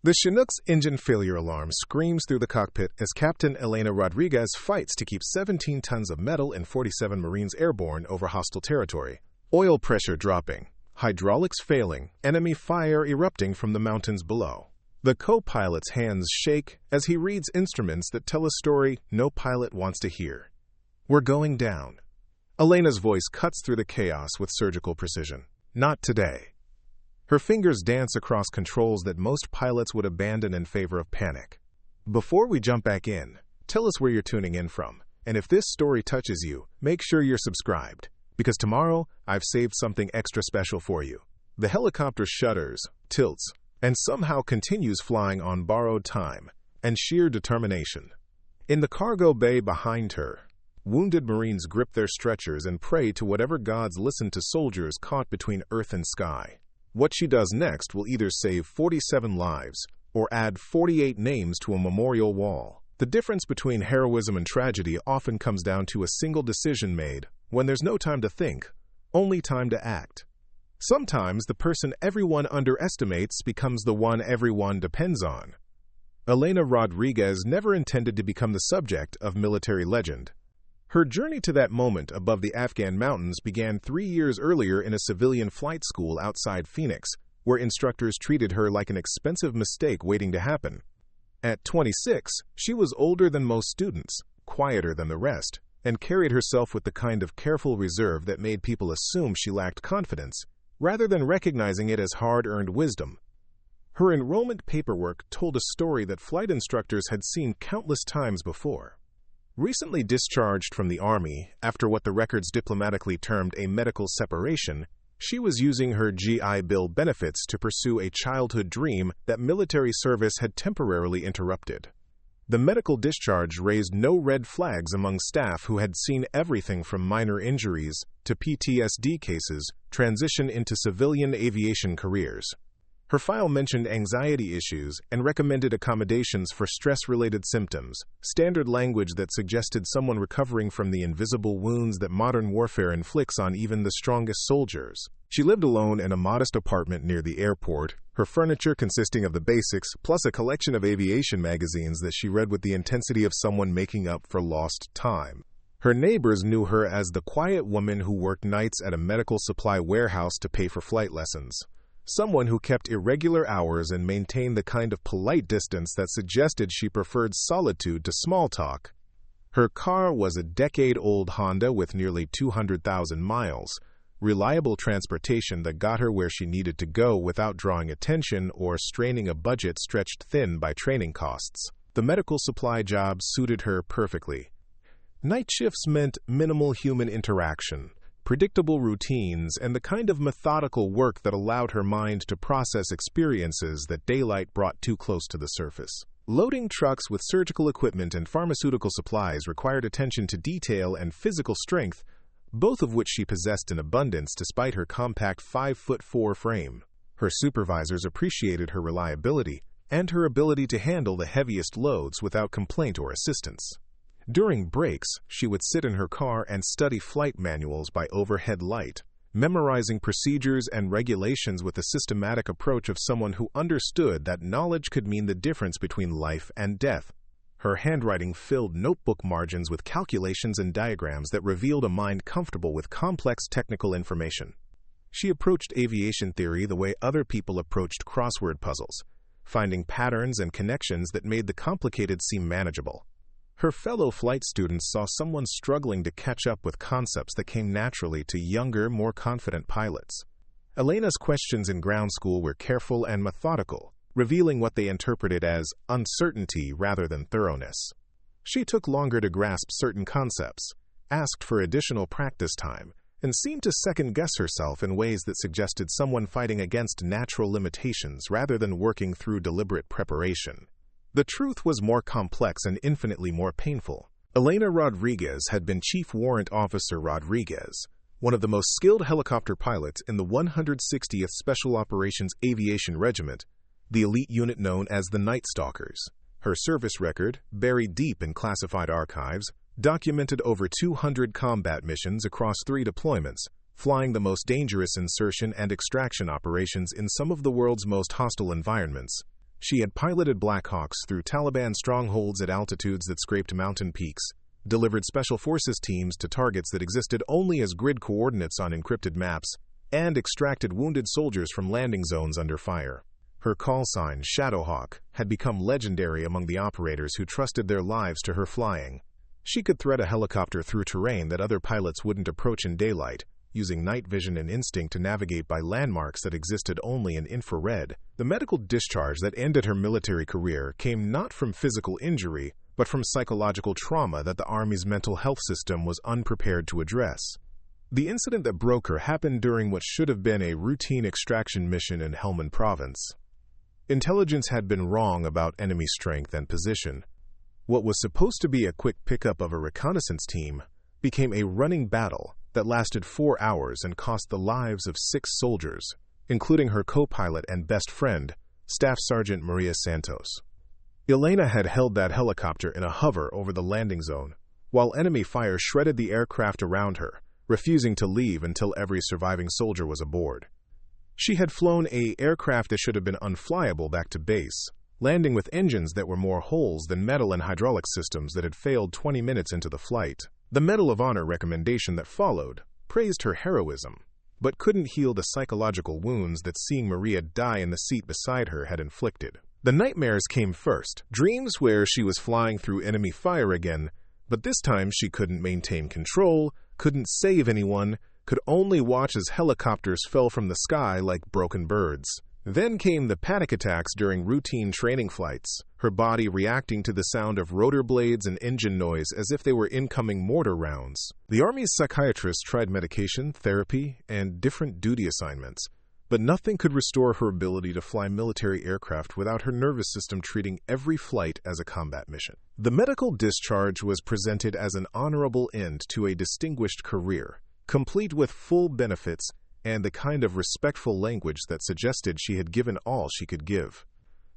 The Chinook's engine failure alarm screams through the cockpit as Captain Elena Rodriguez fights to keep 17 tons of metal and 47 Marines airborne over hostile territory. Oil pressure dropping, hydraulics failing, enemy fire erupting from the mountains below. The co-pilot's hands shake as he reads instruments that tell a story no pilot wants to hear. "We're going down." Elena's voice cuts through the chaos with surgical precision. "Not today." Her fingers dance across controls that most pilots would abandon in favor of panic. Before we jump back in, tell us where you're tuning in from, and if this story touches you, make sure you're subscribed, because tomorrow I've saved something extra special for you. The helicopter shudders, tilts, and somehow continues flying on borrowed time and sheer determination. In the cargo bay behind her, wounded Marines grip their stretchers and pray to whatever gods listen to soldiers caught between earth and sky. What she does next will either save 47 lives or add 48 names to a memorial wall. The difference between heroism and tragedy often comes down to a single decision made when there's no time to think, only time to act. Sometimes the person everyone underestimates becomes the one everyone depends on. Elena Rodriguez never intended to become the subject of military legend. Her journey to that moment above the Afghan mountains began 3 years earlier in a civilian flight school outside Phoenix, where instructors treated her like an expensive mistake waiting to happen. At 26, she was older than most students, quieter than the rest, and carried herself with the kind of careful reserve that made people assume she lacked confidence, rather than recognizing it as hard-earned wisdom. Her enrollment paperwork told a story that flight instructors had seen countless times before. Recently discharged from the Army after what the records diplomatically termed a medical separation, she was using her GI Bill benefits to pursue a childhood dream that military service had temporarily interrupted. The medical discharge raised no red flags among staff who had seen everything from minor injuries to PTSD cases transition into civilian aviation careers. Her file mentioned anxiety issues and recommended accommodations for stress-related symptoms, standard language that suggested someone recovering from the invisible wounds that modern warfare inflicts on even the strongest soldiers. She lived alone in a modest apartment near the airport, her furniture consisting of the basics plus a collection of aviation magazines that she read with the intensity of someone making up for lost time. Her neighbors knew her as the quiet woman who worked nights at a medical supply warehouse to pay for flight lessons. Someone who kept irregular hours and maintained the kind of polite distance that suggested she preferred solitude to small talk. Her car was a decade-old Honda with nearly 200,000 miles, reliable transportation that got her where she needed to go without drawing attention or straining a budget stretched thin by training costs. The medical supply job suited her perfectly. Night shifts meant minimal human interaction, predictable routines, and the kind of methodical work that allowed her mind to process experiences that daylight brought too close to the surface. Loading trucks with surgical equipment and pharmaceutical supplies required attention to detail and physical strength, both of which she possessed in abundance despite her compact 5'4" frame. Her supervisors appreciated her reliability and her ability to handle the heaviest loads without complaint or assistance. During breaks, she would sit in her car and study flight manuals by overhead light, memorizing procedures and regulations with the systematic approach of someone who understood that knowledge could mean the difference between life and death. Her handwriting filled notebook margins with calculations and diagrams that revealed a mind comfortable with complex technical information. She approached aviation theory the way other people approached crossword puzzles, finding patterns and connections that made the complicated seem manageable. Her fellow flight students saw someone struggling to catch up with concepts that came naturally to younger, more confident pilots. Elena's questions in ground school were careful and methodical, revealing what they interpreted as uncertainty rather than thoroughness. She took longer to grasp certain concepts, asked for additional practice time, and seemed to second-guess herself in ways that suggested someone fighting against natural limitations rather than working through deliberate preparation. The truth was more complex and infinitely more painful. Elena Rodriguez had been Chief Warrant Officer Rodriguez, one of the most skilled helicopter pilots in the 160th Special Operations Aviation Regiment, the elite unit known as the Night Stalkers. Her service record, buried deep in classified archives, documented over 200 combat missions across 3 deployments, flying the most dangerous insertion and extraction operations in some of the world's most hostile environments. She had piloted Blackhawks through Taliban strongholds at altitudes that scraped mountain peaks, delivered Special Forces teams to targets that existed only as grid coordinates on encrypted maps, and extracted wounded soldiers from landing zones under fire. Her call sign, Shadowhawk, had become legendary among the operators who trusted their lives to her flying. She could thread a helicopter through terrain that other pilots wouldn't approach in daylight, using night vision and instinct to navigate by landmarks that existed only in infrared. The medical discharge that ended her military career came not from physical injury, but from psychological trauma that the Army's mental health system was unprepared to address. The incident that broke her happened during what should have been a routine extraction mission in Helmand Province. Intelligence had been wrong about enemy strength and position. What was supposed to be a quick pickup of a reconnaissance team became a running battle that lasted 4 hours and cost the lives of 6 soldiers, including her co-pilot and best friend, Staff Sergeant Maria Santos. Elena had held that helicopter in a hover over the landing zone, while enemy fire shredded the aircraft around her, refusing to leave until every surviving soldier was aboard. She had flown an aircraft that should have been unflyable back to base, landing with engines that were more holes than metal and hydraulic systems that had failed 20 minutes into the flight. The Medal of Honor recommendation that followed praised her heroism, but couldn't heal the psychological wounds that seeing Maria die in the seat beside her had inflicted. The nightmares came first, dreams where she was flying through enemy fire again, but this time she couldn't maintain control, couldn't save anyone, could only watch as helicopters fell from the sky like broken birds. Then came the panic attacks during routine training flights, her body reacting to the sound of rotor blades and engine noise as if they were incoming mortar rounds. The Army's psychiatrists tried medication, therapy, and different duty assignments, but nothing could restore her ability to fly military aircraft without her nervous system treating every flight as a combat mission. The medical discharge was presented as an honorable end to a distinguished career, complete with full benefits and the kind of respectful language that suggested she had given all she could give.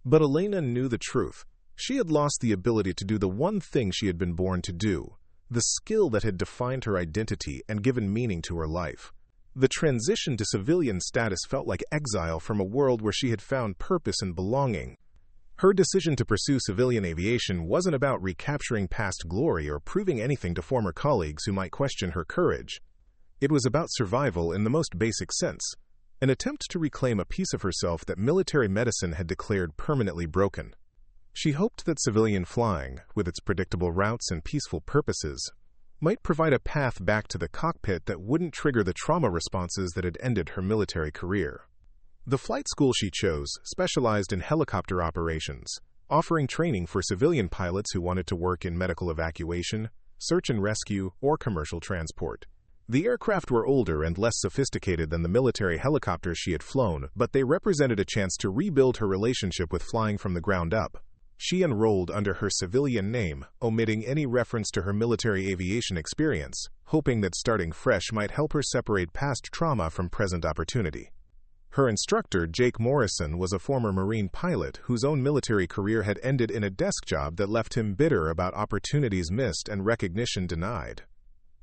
But Elena knew the truth. She had lost the ability to do the one thing she had been born to do, the skill that had defined her identity and given meaning to her life. The transition to civilian status felt like exile from a world where she had found purpose and belonging. Her decision to pursue civilian aviation wasn't about recapturing past glory or proving anything to former colleagues who might question her courage. It was about survival in the most basic sense, an attempt to reclaim a piece of herself that military medicine had declared permanently broken. She hoped that civilian flying, with its predictable routes and peaceful purposes, might provide a path back to the cockpit that wouldn't trigger the trauma responses that had ended her military career. The flight school she chose specialized in helicopter operations, offering training for civilian pilots who wanted to work in medical evacuation, search and rescue, or commercial transport. The aircraft were older and less sophisticated than the military helicopters she had flown, but they represented a chance to rebuild her relationship with flying from the ground up. She enrolled under her civilian name, omitting any reference to her military aviation experience, hoping that starting fresh might help her separate past trauma from present opportunity. Her instructor, Jake Morrison, was a former Marine pilot whose own military career had ended in a desk job that left him bitter about opportunities missed and recognition denied.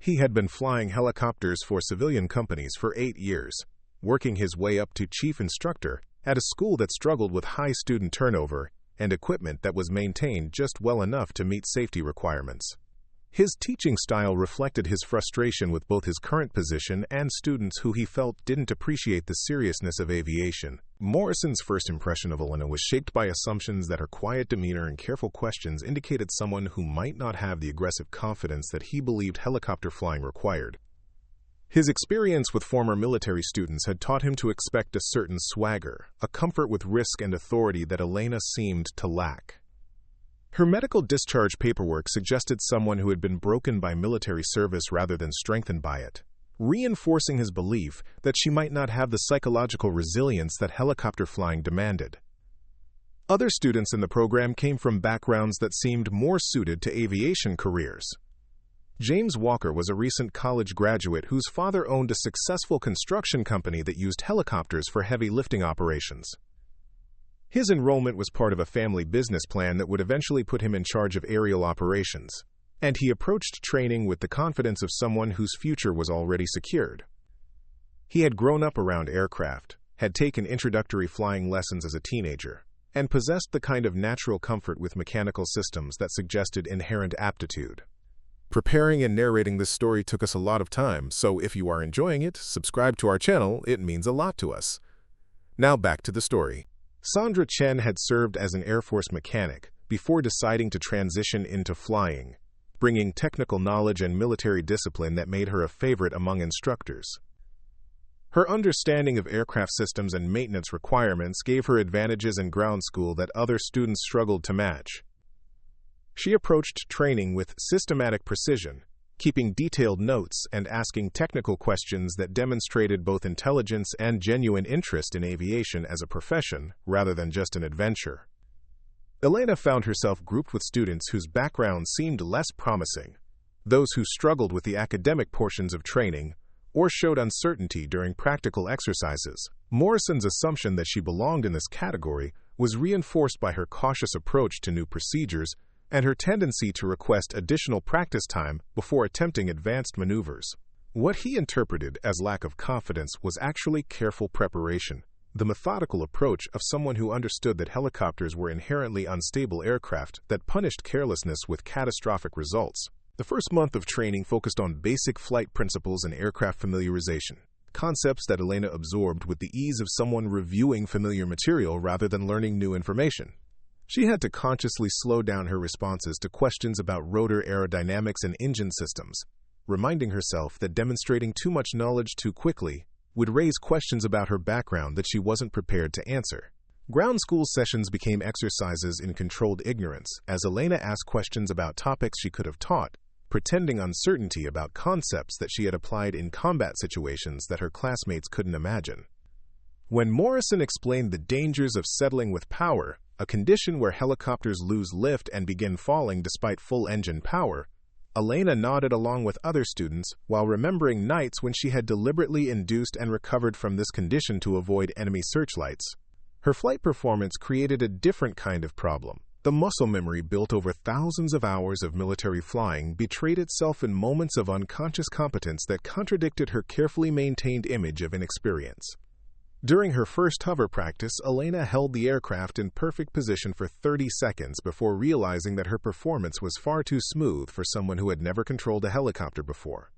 He had been flying helicopters for civilian companies for 8 years, working his way up to chief instructor at a school that struggled with high student turnover and equipment that was maintained just well enough to meet safety requirements. His teaching style reflected his frustration with both his current position and students who he felt didn't appreciate the seriousness of aviation. Morrison's first impression of Elena was shaped by assumptions that her quiet demeanor and careful questions indicated someone who might not have the aggressive confidence that he believed helicopter flying required. His experience with former military students had taught him to expect a certain swagger, a comfort with risk and authority that Elena seemed to lack. Her medical discharge paperwork suggested someone who had been broken by military service rather than strengthened by it, reinforcing his belief that she might not have the psychological resilience that helicopter flying demanded. Other students in the program came from backgrounds that seemed more suited to aviation careers. James Walker was a recent college graduate whose father owned a successful construction company that used helicopters for heavy lifting operations. His enrollment was part of a family business plan that would eventually put him in charge of aerial operations, and he approached training with the confidence of someone whose future was already secured. He had grown up around aircraft, had taken introductory flying lessons as a teenager, and possessed the kind of natural comfort with mechanical systems that suggested inherent aptitude. Preparing and narrating this story took us a lot of time, so if you are enjoying it, subscribe to our channel, it means a lot to us. Now back to the story. Sandra Chen had served as an Air Force mechanic before deciding to transition into flying, bringing technical knowledge and military discipline that made her a favorite among instructors. Her understanding of aircraft systems and maintenance requirements gave her advantages in ground school that other students struggled to match. She approached training with systematic precision, keeping detailed notes and asking technical questions that demonstrated both intelligence and genuine interest in aviation as a profession rather than just an adventure. Elena found herself grouped with students whose backgrounds seemed less promising, those who struggled with the academic portions of training or showed uncertainty during practical exercises. Morrison's assumption that she belonged in this category was reinforced by her cautious approach to new procedures and her tendency to request additional practice time before attempting advanced maneuvers. What he interpreted as lack of confidence was actually careful preparation, the methodical approach of someone who understood that helicopters were inherently unstable aircraft that punished carelessness with catastrophic results. The first month of training focused on basic flight principles and aircraft familiarization, concepts that Elena absorbed with the ease of someone reviewing familiar material rather than learning new information. She had to consciously slow down her responses to questions about rotor aerodynamics and engine systems, reminding herself that demonstrating too much knowledge too quickly would raise questions about her background that she wasn't prepared to answer. Ground school sessions became exercises in controlled ignorance as Elena asked questions about topics she could have taught, pretending uncertainty about concepts that she had applied in combat situations that her classmates couldn't imagine. When Morrison explained the dangers of settling with power, a condition where helicopters lose lift and begin falling despite full engine power, Elena nodded along with other students while remembering nights when she had deliberately induced and recovered from this condition to avoid enemy searchlights. Her flight performance created a different kind of problem. The muscle memory built over thousands of hours of military flying betrayed itself in moments of unconscious competence that contradicted her carefully maintained image of inexperience. During her first hover practice, Elena held the aircraft in perfect position for 30 seconds before realizing that her performance was far too smooth for someone who had never controlled a helicopter before.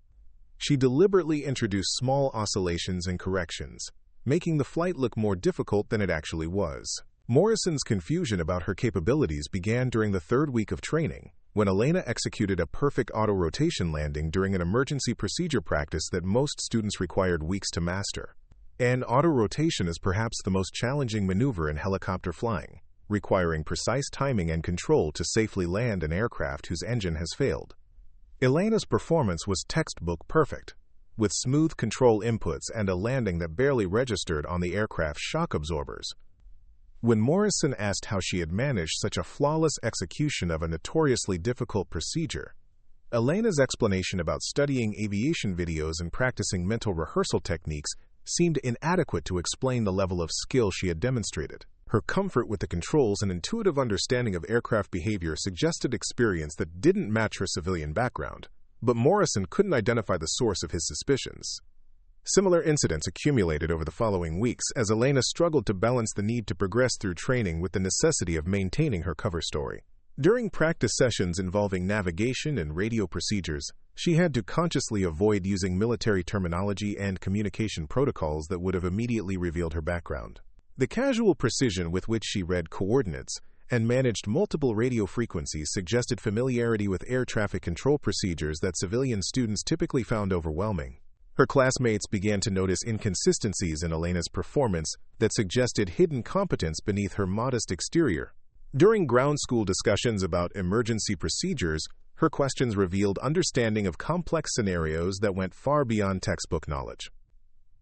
She deliberately introduced small oscillations and corrections, making the flight look more difficult than it actually was. Morrison's confusion about her capabilities began during the third week of training, when Elena executed a perfect auto-rotation landing during an emergency procedure practice that most students required weeks to master. An auto-rotation is perhaps the most challenging maneuver in helicopter flying, requiring precise timing and control to safely land an aircraft whose engine has failed. Elena's performance was textbook perfect, with smooth control inputs and a landing that barely registered on the aircraft's shock absorbers. When Morrison asked how she had managed such a flawless execution of a notoriously difficult procedure, Elena's explanation about studying aviation videos and practicing mental rehearsal techniques seemed inadequate to explain the level of skill she had demonstrated. Her comfort with the controls and intuitive understanding of aircraft behavior suggested experience that didn't match her civilian background, but Morrison couldn't identify the source of his suspicions. Similar incidents accumulated over the following weeks as Elena struggled to balance the need to progress through training with the necessity of maintaining her cover story. During practice sessions involving navigation and radio procedures, she had to consciously avoid using military terminology and communication protocols that would have immediately revealed her background. The casual precision with which she read coordinates and managed multiple radio frequencies suggested familiarity with air traffic control procedures that civilian students typically found overwhelming. Her classmates began to notice inconsistencies in Elena's performance that suggested hidden competence beneath her modest exterior. During ground school discussions about emergency procedures, her questions revealed understanding of complex scenarios that went far beyond textbook knowledge.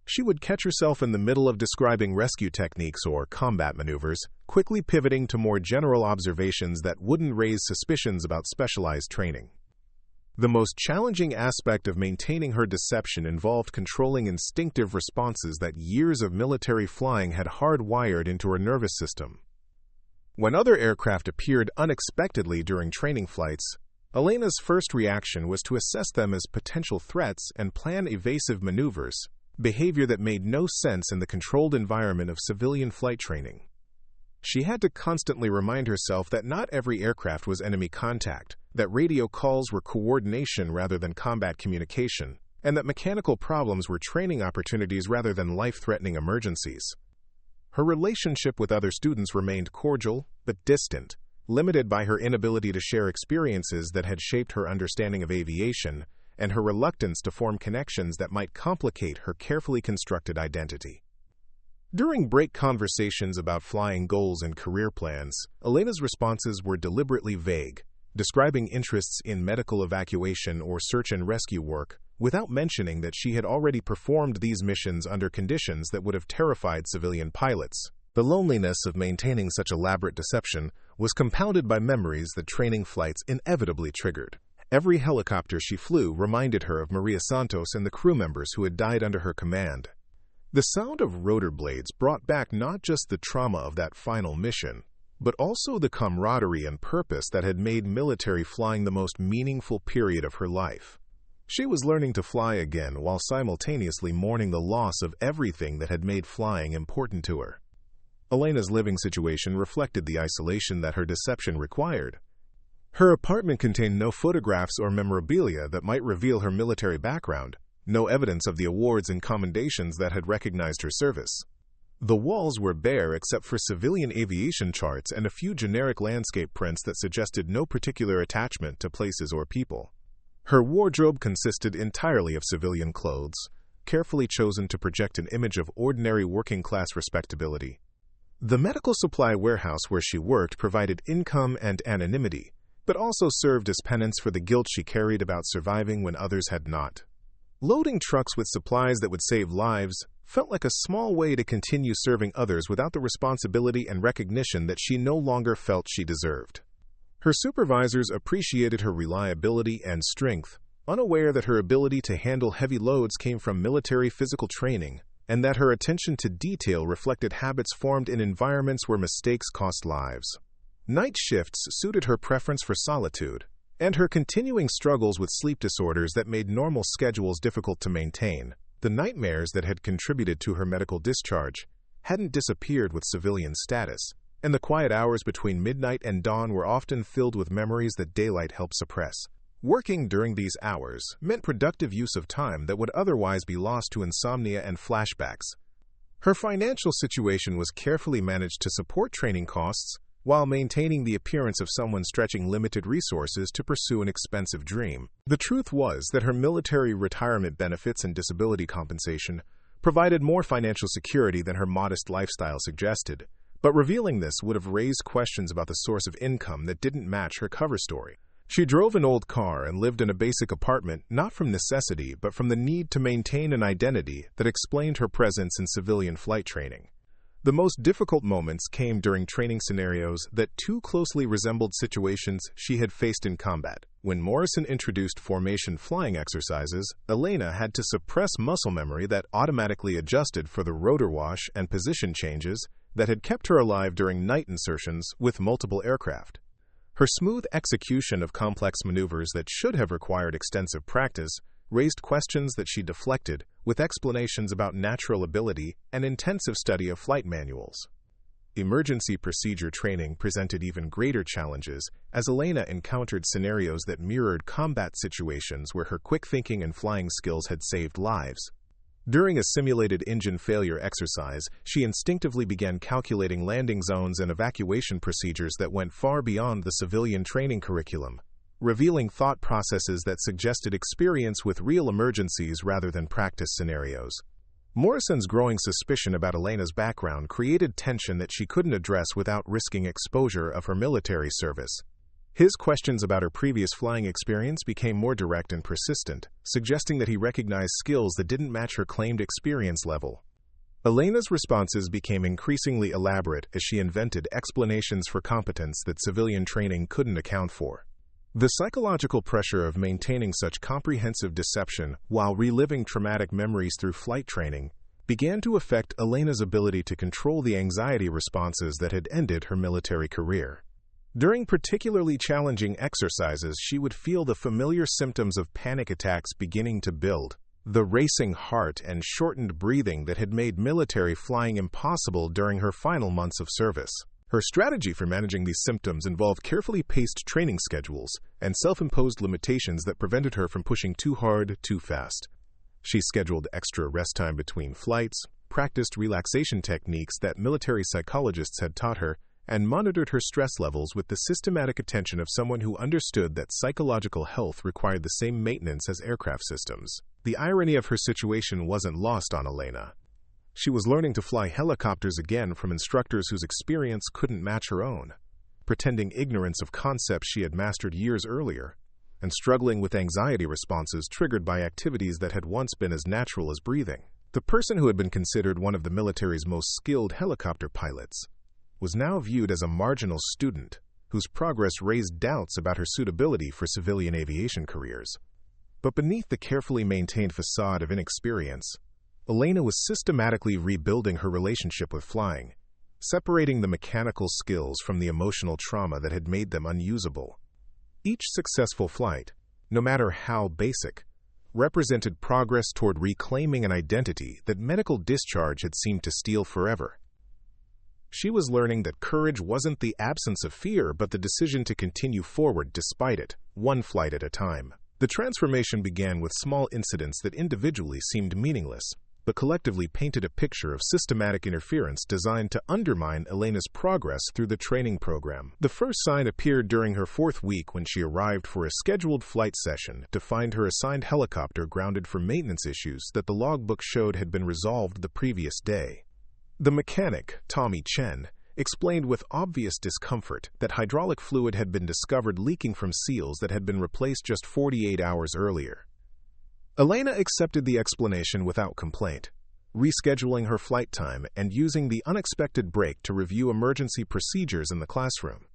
She would catch herself in the middle of describing rescue techniques or combat maneuvers, quickly pivoting to more general observations that wouldn't raise suspicions about specialized training. The most challenging aspect of maintaining her deception involved controlling instinctive responses that years of military flying had hardwired into her nervous system. When other aircraft appeared unexpectedly during training flights, Elena's first reaction was to assess them as potential threats and plan evasive maneuvers, behavior that made no sense in the controlled environment of civilian flight training. She had to constantly remind herself that not every aircraft was enemy contact, that radio calls were coordination rather than combat communication, and that mechanical problems were training opportunities rather than life-threatening emergencies. Her relationship with other students remained cordial but distant, limited by her inability to share experiences that had shaped her understanding of aviation and her reluctance to form connections that might complicate her carefully constructed identity. During break conversations about flying goals and career plans, Elena's responses were deliberately vague, describing interests in medical evacuation or search and rescue work, without mentioning that she had already performed these missions under conditions that would have terrified civilian pilots. The loneliness of maintaining such elaborate deception was compounded by memories that training flights inevitably triggered. Every helicopter she flew reminded her of Maria Santos and the crew members who had died under her command. The sound of rotor blades brought back not just the trauma of that final mission, but also the camaraderie and purpose that had made military flying the most meaningful period of her life. She was learning to fly again while simultaneously mourning the loss of everything that had made flying important to her. Elena's living situation reflected the isolation that her deception required. Her apartment contained no photographs or memorabilia that might reveal her military background, no evidence of the awards and commendations that had recognized her service. The walls were bare except for civilian aviation charts and a few generic landscape prints that suggested no particular attachment to places or people. Her wardrobe consisted entirely of civilian clothes, carefully chosen to project an image of ordinary working-class respectability. The medical supply warehouse where she worked provided income and anonymity, but also served as penance for the guilt she carried about surviving when others had not. Loading trucks with supplies that would save lives felt like a small way to continue serving others without the responsibility and recognition that she no longer felt she deserved. Her supervisors appreciated her reliability and strength, unaware that her ability to handle heavy loads came from military physical training, and that her attention to detail reflected habits formed in environments where mistakes cost lives. Night shifts suited her preference for solitude, and her continuing struggles with sleep disorders that made normal schedules difficult to maintain. The nightmares that had contributed to her medical discharge hadn't disappeared with civilian status, and the quiet hours between midnight and dawn were often filled with memories that daylight helped suppress. Working during these hours meant productive use of time that would otherwise be lost to insomnia and flashbacks. Her financial situation was carefully managed to support training costs, while maintaining the appearance of someone stretching limited resources to pursue an expensive dream. The truth was that her military retirement benefits and disability compensation provided more financial security than her modest lifestyle suggested, but revealing this would have raised questions about the source of income that didn't match her cover story. She drove an old car and lived in a basic apartment not from necessity but from the need to maintain an identity that explained her presence in civilian flight training. The most difficult moments came during training scenarios that too closely resembled situations she had faced in combat. When Morrison introduced formation flying exercises, Elena had to suppress muscle memory that automatically adjusted for the rotor wash and position changes that had kept her alive during night insertions with multiple aircraft. Her smooth execution of complex maneuvers that should have required extensive practice raised questions that she deflected with explanations about natural ability and intensive study of flight manuals. Emergency procedure training presented even greater challenges as Elena encountered scenarios that mirrored combat situations where her quick thinking and flying skills had saved lives. During a simulated engine failure exercise, she instinctively began calculating landing zones and evacuation procedures that went far beyond the civilian training curriculum, revealing thought processes that suggested experience with real emergencies rather than practice scenarios. Morrison's growing suspicion about Elena's background created tension that she couldn't address without risking exposure of her military service. His questions about her previous flying experience became more direct and persistent, suggesting that he recognized skills that didn't match her claimed experience level. Elena's responses became increasingly elaborate as she invented explanations for competence that civilian training couldn't account for. The psychological pressure of maintaining such comprehensive deception while reliving traumatic memories through flight training began to affect Elena's ability to control the anxiety responses that had ended her military career. During particularly challenging exercises, she would feel the familiar symptoms of panic attacks beginning to build, the racing heart and shortened breathing that had made military flying impossible during her final months of service. Her strategy for managing these symptoms involved carefully paced training schedules and self-imposed limitations that prevented her from pushing too hard, too fast. She scheduled extra rest time between flights, practiced relaxation techniques that military psychologists had taught her, and monitored her stress levels with the systematic attention of someone who understood that psychological health required the same maintenance as aircraft systems. The irony of her situation wasn't lost on Elena. She was learning to fly helicopters again from instructors whose experience couldn't match her own, pretending ignorance of concepts she had mastered years earlier, and struggling with anxiety responses triggered by activities that had once been as natural as breathing. The person who had been considered one of the military's most skilled helicopter pilots was now viewed as a marginal student whose progress raised doubts about her suitability for civilian aviation careers. But beneath the carefully maintained facade of inexperience, Elena was systematically rebuilding her relationship with flying, separating the mechanical skills from the emotional trauma that had made them unusable. Each successful flight, no matter how basic, represented progress toward reclaiming an identity that medical discharge had seemed to steal forever. She was learning that courage wasn't the absence of fear, but the decision to continue forward despite it, one flight at a time. The transformation began with small incidents that individually seemed meaningless, but collectively painted a picture of systematic interference designed to undermine Elena's progress through the training program. The first sign appeared during her 4th week when she arrived for a scheduled flight session to find her assigned helicopter grounded for maintenance issues that the logbook showed had been resolved the previous day. The mechanic, Tommy Chen, explained with obvious discomfort that hydraulic fluid had been discovered leaking from seals that had been replaced just 48 hours earlier. Elena accepted the explanation without complaint, rescheduling her flight time and using the unexpected break to review emergency procedures in the classroom.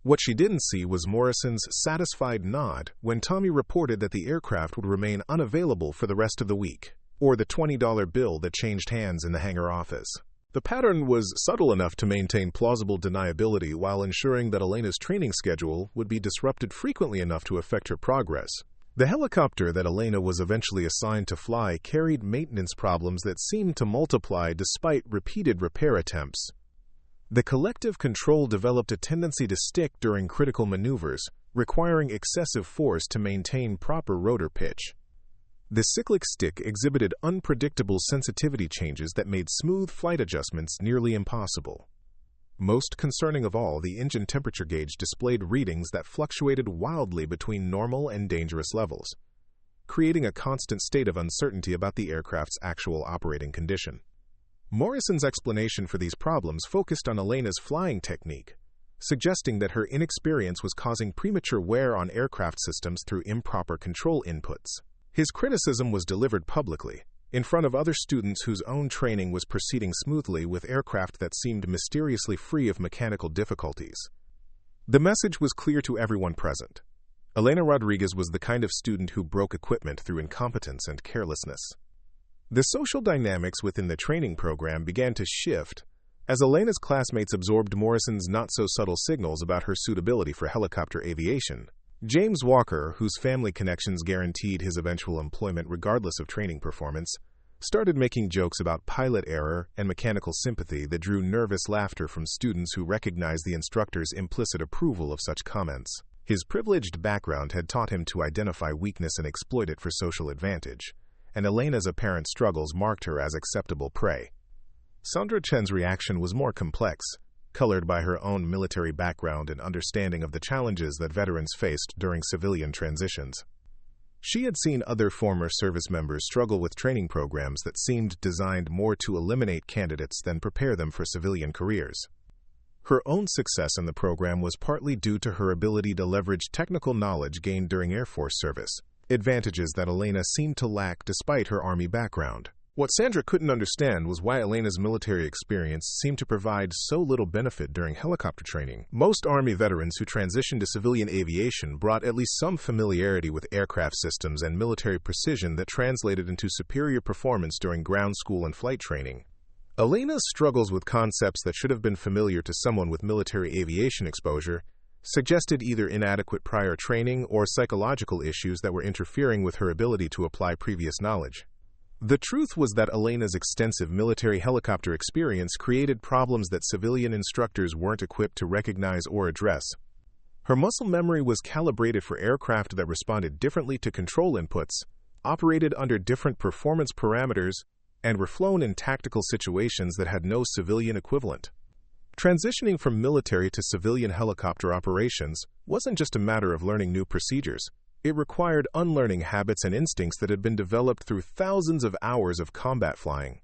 What she didn't see was Morrison's satisfied nod when Tommy reported that the aircraft would remain unavailable for the rest of the week, or the $20 bill that changed hands in the hangar office. The pattern was subtle enough to maintain plausible deniability while ensuring that Elena's training schedule would be disrupted frequently enough to affect her progress. The helicopter that Elena was eventually assigned to fly carried maintenance problems that seemed to multiply despite repeated repair attempts. The collective control developed a tendency to stick during critical maneuvers, requiring excessive force to maintain proper rotor pitch. The cyclic stick exhibited unpredictable sensitivity changes that made smooth flight adjustments nearly impossible. Most concerning of all, the engine temperature gauge displayed readings that fluctuated wildly between normal and dangerous levels, creating a constant state of uncertainty about the aircraft's actual operating condition. Morrison's explanation for these problems focused on Elena's flying technique, suggesting that her inexperience was causing premature wear on aircraft systems through improper control inputs. His criticism was delivered publicly, in front of other students whose own training was proceeding smoothly with aircraft that seemed mysteriously free of mechanical difficulties. The message was clear to everyone present. Elena Rodriguez was the kind of student who broke equipment through incompetence and carelessness. The social dynamics within the training program began to shift as Elena's classmates absorbed Morrison's not-so-subtle signals about her suitability for helicopter aviation. James Walker, whose family connections guaranteed his eventual employment regardless of training performance, started making jokes about pilot error and mechanical sympathy that drew nervous laughter from students who recognized the instructor's implicit approval of such comments. His privileged background had taught him to identify weakness and exploit it for social advantage, and Elena's apparent struggles marked her as acceptable prey. Sandra Chen's reaction was more complex, colored by her own military background and understanding of the challenges that veterans faced during civilian transitions. She had seen other former service members struggle with training programs that seemed designed more to eliminate candidates than prepare them for civilian careers. Her own success in the program was partly due to her ability to leverage technical knowledge gained during Air Force service, advantages that Elena seemed to lack despite her Army background. What Sandra couldn't understand was why Elena's military experience seemed to provide so little benefit during helicopter training. Most Army veterans who transitioned to civilian aviation brought at least some familiarity with aircraft systems and military precision that translated into superior performance during ground school and flight training. Elena's struggles with concepts that should have been familiar to someone with military aviation exposure suggested either inadequate prior training or psychological issues that were interfering with her ability to apply previous knowledge. The truth was that Elena's extensive military helicopter experience created problems that civilian instructors weren't equipped to recognize or address. Her muscle memory was calibrated for aircraft that responded differently to control inputs, operated under different performance parameters, and were flown in tactical situations that had no civilian equivalent. Transitioning from military to civilian helicopter operations wasn't just a matter of learning new procedures. It required unlearning habits and instincts that had been developed through thousands of hours of combat flying.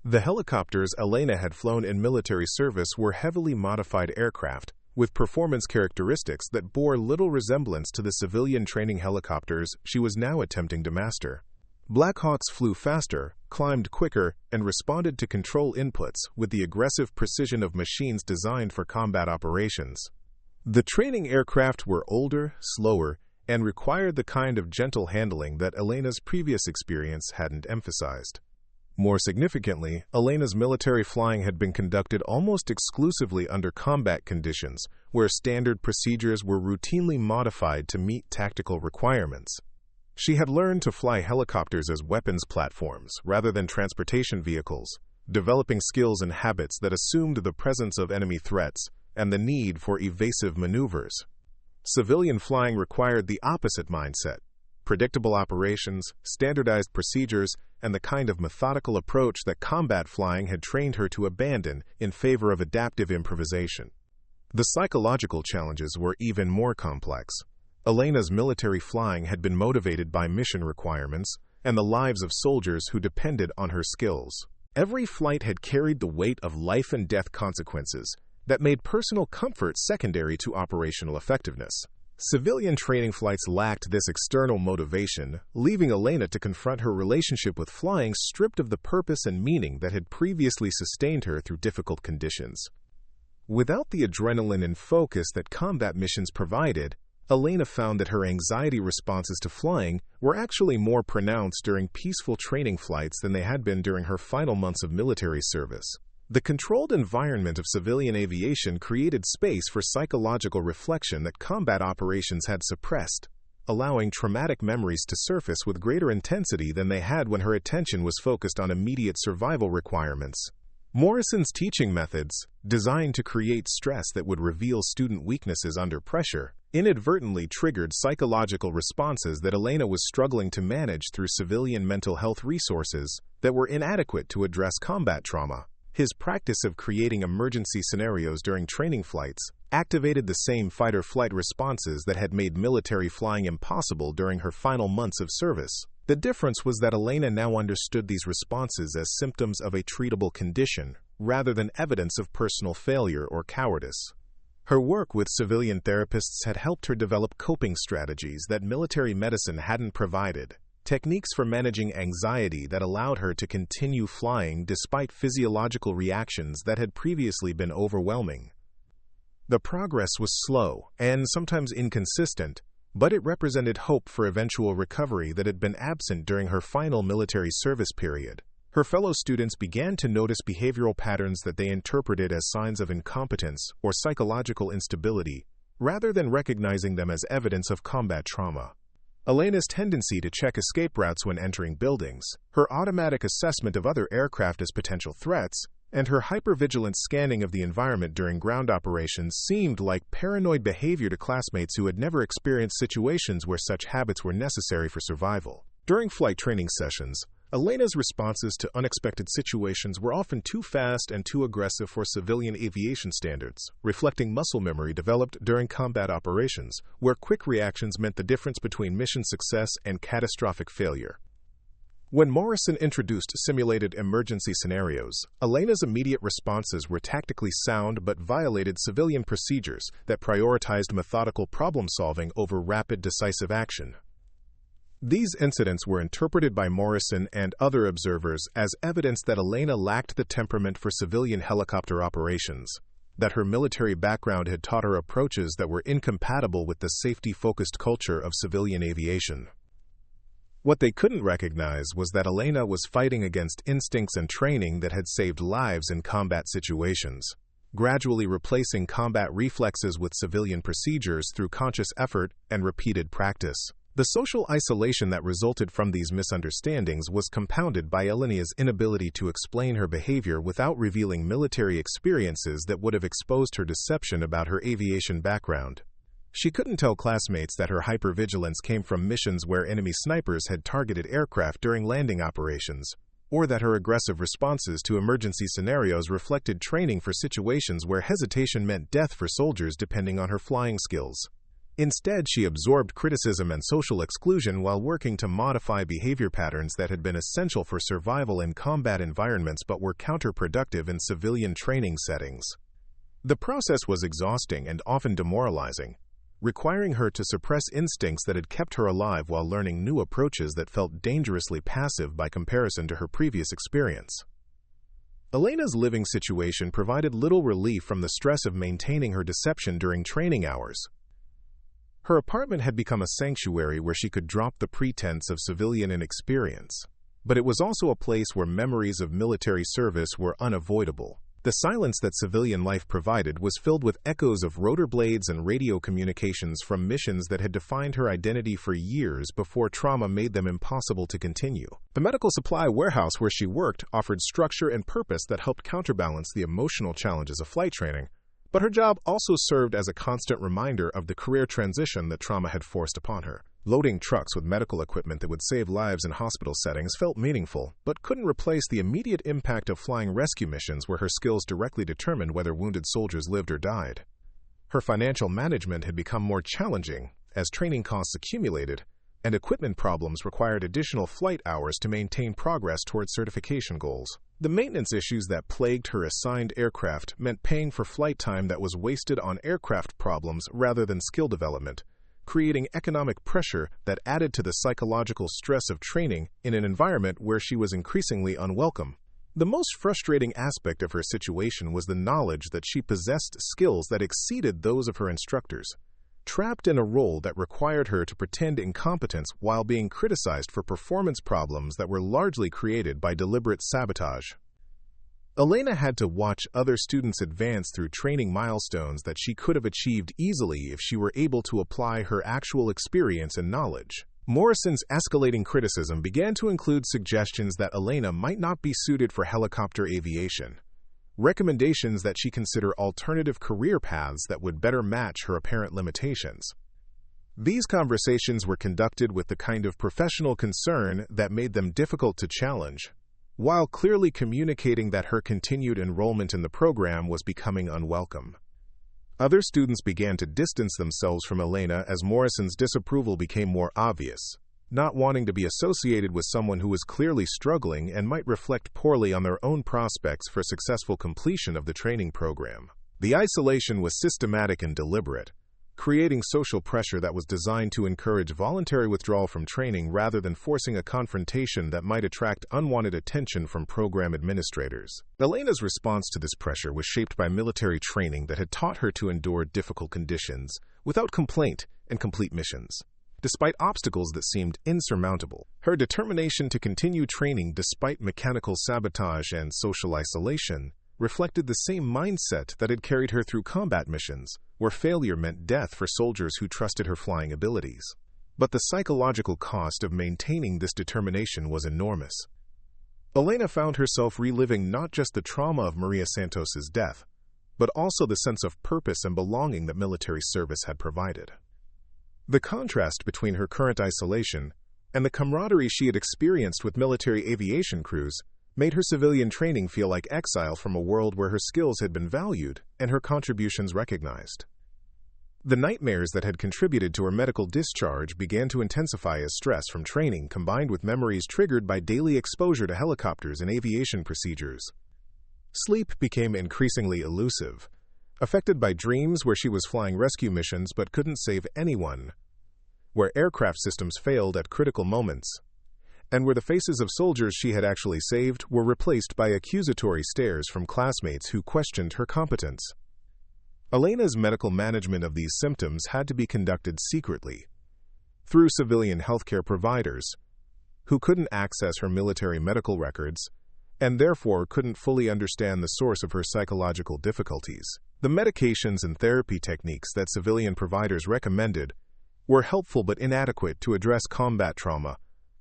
The helicopters Elena had flown in military service were heavily modified aircraft, with performance characteristics that bore little resemblance to the civilian training helicopters she was now attempting to master. Blackhawks flew faster, climbed quicker, and responded to control inputs with the aggressive precision of machines designed for combat operations. The training aircraft were older, slower, and required the kind of gentle handling that Elena's previous experience hadn't emphasized. More significantly, Elena's military flying had been conducted almost exclusively under combat conditions, where standard procedures were routinely modified to meet tactical requirements. She had learned to fly helicopters as weapons platforms rather than transportation vehicles, developing skills and habits that assumed the presence of enemy threats and the need for evasive maneuvers. Civilian flying required the opposite mindset: predictable operations, standardized procedures, and the kind of methodical approach that combat flying had trained her to abandon in favor of adaptive improvisation. The psychological challenges were even more complex. Elena's military flying had been motivated by mission requirements and the lives of soldiers who depended on her skills. Every flight had carried the weight of life and death consequences that made personal comfort secondary to operational effectiveness. Civilian training flights lacked this external motivation, leaving Elena to confront her relationship with flying stripped of the purpose and meaning that had previously sustained her through difficult conditions. Without the adrenaline and focus that combat missions provided, Elena found that her anxiety responses to flying were actually more pronounced during peaceful training flights than they had been during her final months of military service. The controlled environment of civilian aviation created space for psychological reflection that combat operations had suppressed, allowing traumatic memories to surface with greater intensity than they had when her attention was focused on immediate survival requirements. Morrison's teaching methods, designed to create stress that would reveal student weaknesses under pressure, inadvertently triggered psychological responses that Elena was struggling to manage through civilian mental health resources that were inadequate to address combat trauma. His practice of creating emergency scenarios during training flights activated the same fight-or-flight responses that had made military flying impossible during her final months of service. The difference was that Elena now understood these responses as symptoms of a treatable condition, rather than evidence of personal failure or cowardice. Her work with civilian therapists had helped her develop coping strategies that military medicine hadn't provided. Techniques for managing anxiety that allowed her to continue flying despite physiological reactions that had previously been overwhelming. The progress was slow and sometimes inconsistent, but it represented hope for eventual recovery that had been absent during her final military service period. Her fellow students began to notice behavioral patterns that they interpreted as signs of incompetence or psychological instability, rather than recognizing them as evidence of combat trauma. Elena's tendency to check escape routes when entering buildings, her automatic assessment of other aircraft as potential threats, and her hypervigilant scanning of the environment during ground operations seemed like paranoid behavior to classmates who had never experienced situations where such habits were necessary for survival. During flight training sessions, Elena's responses to unexpected situations were often too fast and too aggressive for civilian aviation standards, reflecting muscle memory developed during combat operations, where quick reactions meant the difference between mission success and catastrophic failure. When Morrison introduced simulated emergency scenarios, Elena's immediate responses were tactically sound but violated civilian procedures that prioritized methodical problem-solving over rapid, decisive action. These incidents were interpreted by Morrison and other observers as evidence that Elena lacked the temperament for civilian helicopter operations, that her military background had taught her approaches that were incompatible with the safety-focused culture of civilian aviation. What they couldn't recognize was that Elena was fighting against instincts and training that had saved lives in combat situations, gradually replacing combat reflexes with civilian procedures through conscious effort and repeated practice. The social isolation that resulted from these misunderstandings was compounded by Elena's inability to explain her behavior without revealing military experiences that would have exposed her deception about her aviation background. She couldn't tell classmates that her hypervigilance came from missions where enemy snipers had targeted aircraft during landing operations, or that her aggressive responses to emergency scenarios reflected training for situations where hesitation meant death for soldiers depending on her flying skills. Instead, she absorbed criticism and social exclusion while working to modify behavior patterns that had been essential for survival in combat environments but were counterproductive in civilian training settings. The process was exhausting and often demoralizing, requiring her to suppress instincts that had kept her alive while learning new approaches that felt dangerously passive by comparison to her previous experience. Elena's living situation provided little relief from the stress of maintaining her deception during training hours. Her apartment had become a sanctuary where she could drop the pretense of civilian inexperience, but it was also a place where memories of military service were unavoidable. The silence that civilian life provided was filled with echoes of rotor blades and radio communications from missions that had defined her identity for years before trauma made them impossible to continue. The medical supply warehouse where she worked offered structure and purpose that helped counterbalance the emotional challenges of flight training, but her job also served as a constant reminder of the career transition that trauma had forced upon her. Loading trucks with medical equipment that would save lives in hospital settings felt meaningful, but couldn't replace the immediate impact of flying rescue missions where her skills directly determined whether wounded soldiers lived or died. Her financial management had become more challenging as training costs accumulated, and equipment problems required additional flight hours to maintain progress towards certification goals. The maintenance issues that plagued her assigned aircraft meant paying for flight time that was wasted on aircraft problems rather than skill development, creating economic pressure that added to the psychological stress of training in an environment where she was increasingly unwelcome. The most frustrating aspect of her situation was the knowledge that she possessed skills that exceeded those of her instructors, trapped in a role that required her to pretend incompetence while being criticized for performance problems that were largely created by deliberate sabotage. Elena had to watch other students advance through training milestones that she could have achieved easily if she were able to apply her actual experience and knowledge. Morrison's escalating criticism began to include suggestions that Elena might not be suited for helicopter aviation, recommendations that she consider alternative career paths that would better match her apparent limitations. These conversations were conducted with the kind of professional concern that made them difficult to challenge, while clearly communicating that her continued enrollment in the program was becoming unwelcome. Other students began to distance themselves from Elena as Morrison's disapproval became more obvious, not wanting to be associated with someone who was clearly struggling and might reflect poorly on their own prospects for successful completion of the training program. The isolation was systematic and deliberate, creating social pressure that was designed to encourage voluntary withdrawal from training rather than forcing a confrontation that might attract unwanted attention from program administrators. Elena's response to this pressure was shaped by military training that had taught her to endure difficult conditions without complaint and complete missions. Despite obstacles that seemed insurmountable, her determination to continue training despite mechanical sabotage and social isolation reflected the same mindset that had carried her through combat missions, where failure meant death for soldiers who trusted her flying abilities. But the psychological cost of maintaining this determination was enormous. Elena found herself reliving not just the trauma of Maria Santos's death, but also the sense of purpose and belonging that military service had provided. The contrast between her current isolation and the camaraderie she had experienced with military aviation crews made her civilian training feel like exile from a world where her skills had been valued and her contributions recognized. The nightmares that had contributed to her medical discharge began to intensify as stress from training combined with memories triggered by daily exposure to helicopters and aviation procedures. Sleep became increasingly elusive, affected by dreams where she was flying rescue missions but couldn't save anyone, where aircraft systems failed at critical moments, and where the faces of soldiers she had actually saved were replaced by accusatory stares from classmates who questioned her competence. Elena's medical management of these symptoms had to be conducted secretly, through civilian healthcare providers, who couldn't access her military medical records, and therefore couldn't fully understand the source of her psychological difficulties. The medications and therapy techniques that civilian providers recommended were helpful but inadequate to address combat trauma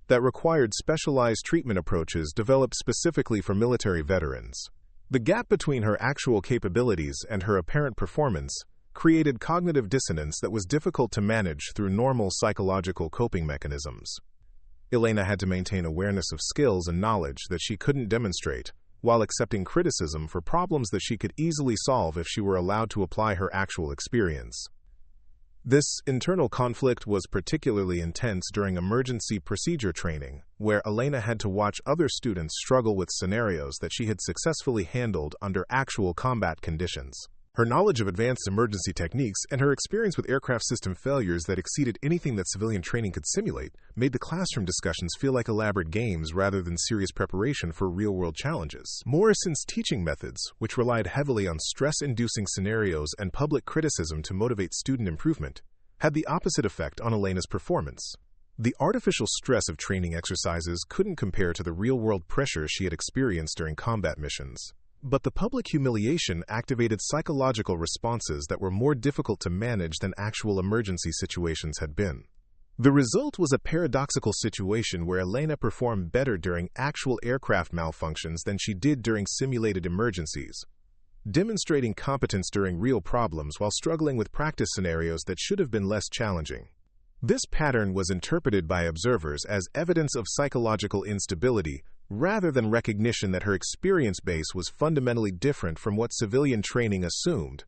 that required specialized treatment approaches developed specifically for military veterans. The gap between her actual capabilities and her apparent performance created cognitive dissonance that was difficult to manage through normal psychological coping mechanisms. Elena had to maintain awareness of skills and knowledge that she couldn't demonstrate, while accepting criticism for problems that she could easily solve if she were allowed to apply her actual experience. This internal conflict was particularly intense during emergency procedure training, where Elena had to watch other students struggle with scenarios that she had successfully handled under actual combat conditions. Her knowledge of advanced emergency techniques and her experience with aircraft system failures that exceeded anything that civilian training could simulate made the classroom discussions feel like elaborate games rather than serious preparation for real-world challenges. Morrison's teaching methods, which relied heavily on stress-inducing scenarios and public criticism to motivate student improvement, had the opposite effect on Elena's performance. The artificial stress of training exercises couldn't compare to the real-world pressure she had experienced during combat missions. But the public humiliation activated psychological responses that were more difficult to manage than actual emergency situations had been. The result was a paradoxical situation where Elena performed better during actual aircraft malfunctions than she did during simulated emergencies, demonstrating competence during real problems while struggling with practice scenarios that should have been less challenging. This pattern was interpreted by observers as evidence of psychological instability, rather than recognition that her experience base was fundamentally different from what civilian training assumed.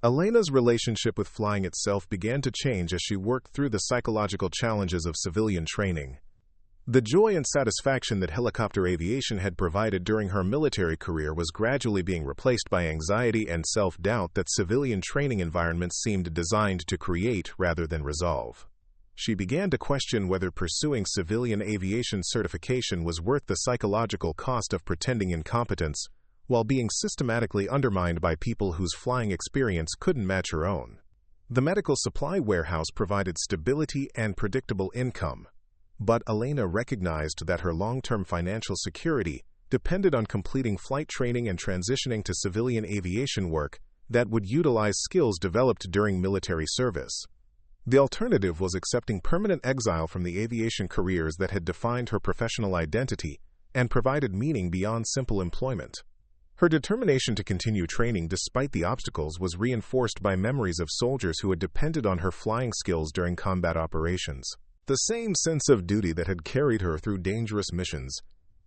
Elena's relationship with flying itself began to change as she worked through the psychological challenges of civilian training. The joy and satisfaction that helicopter aviation had provided during her military career was gradually being replaced by anxiety and self-doubt that civilian training environments seemed designed to create rather than resolve. She began to question whether pursuing civilian aviation certification was worth the psychological cost of pretending incompetence, while being systematically undermined by people whose flying experience couldn't match her own. The medical supply warehouse provided stability and predictable income, but Elena recognized that her long-term financial security depended on completing flight training and transitioning to civilian aviation work that would utilize skills developed during military service. The alternative was accepting permanent exile from the aviation careers that had defined her professional identity and provided meaning beyond simple employment. Her determination to continue training despite the obstacles was reinforced by memories of soldiers who had depended on her flying skills during combat operations. The same sense of duty that had carried her through dangerous missions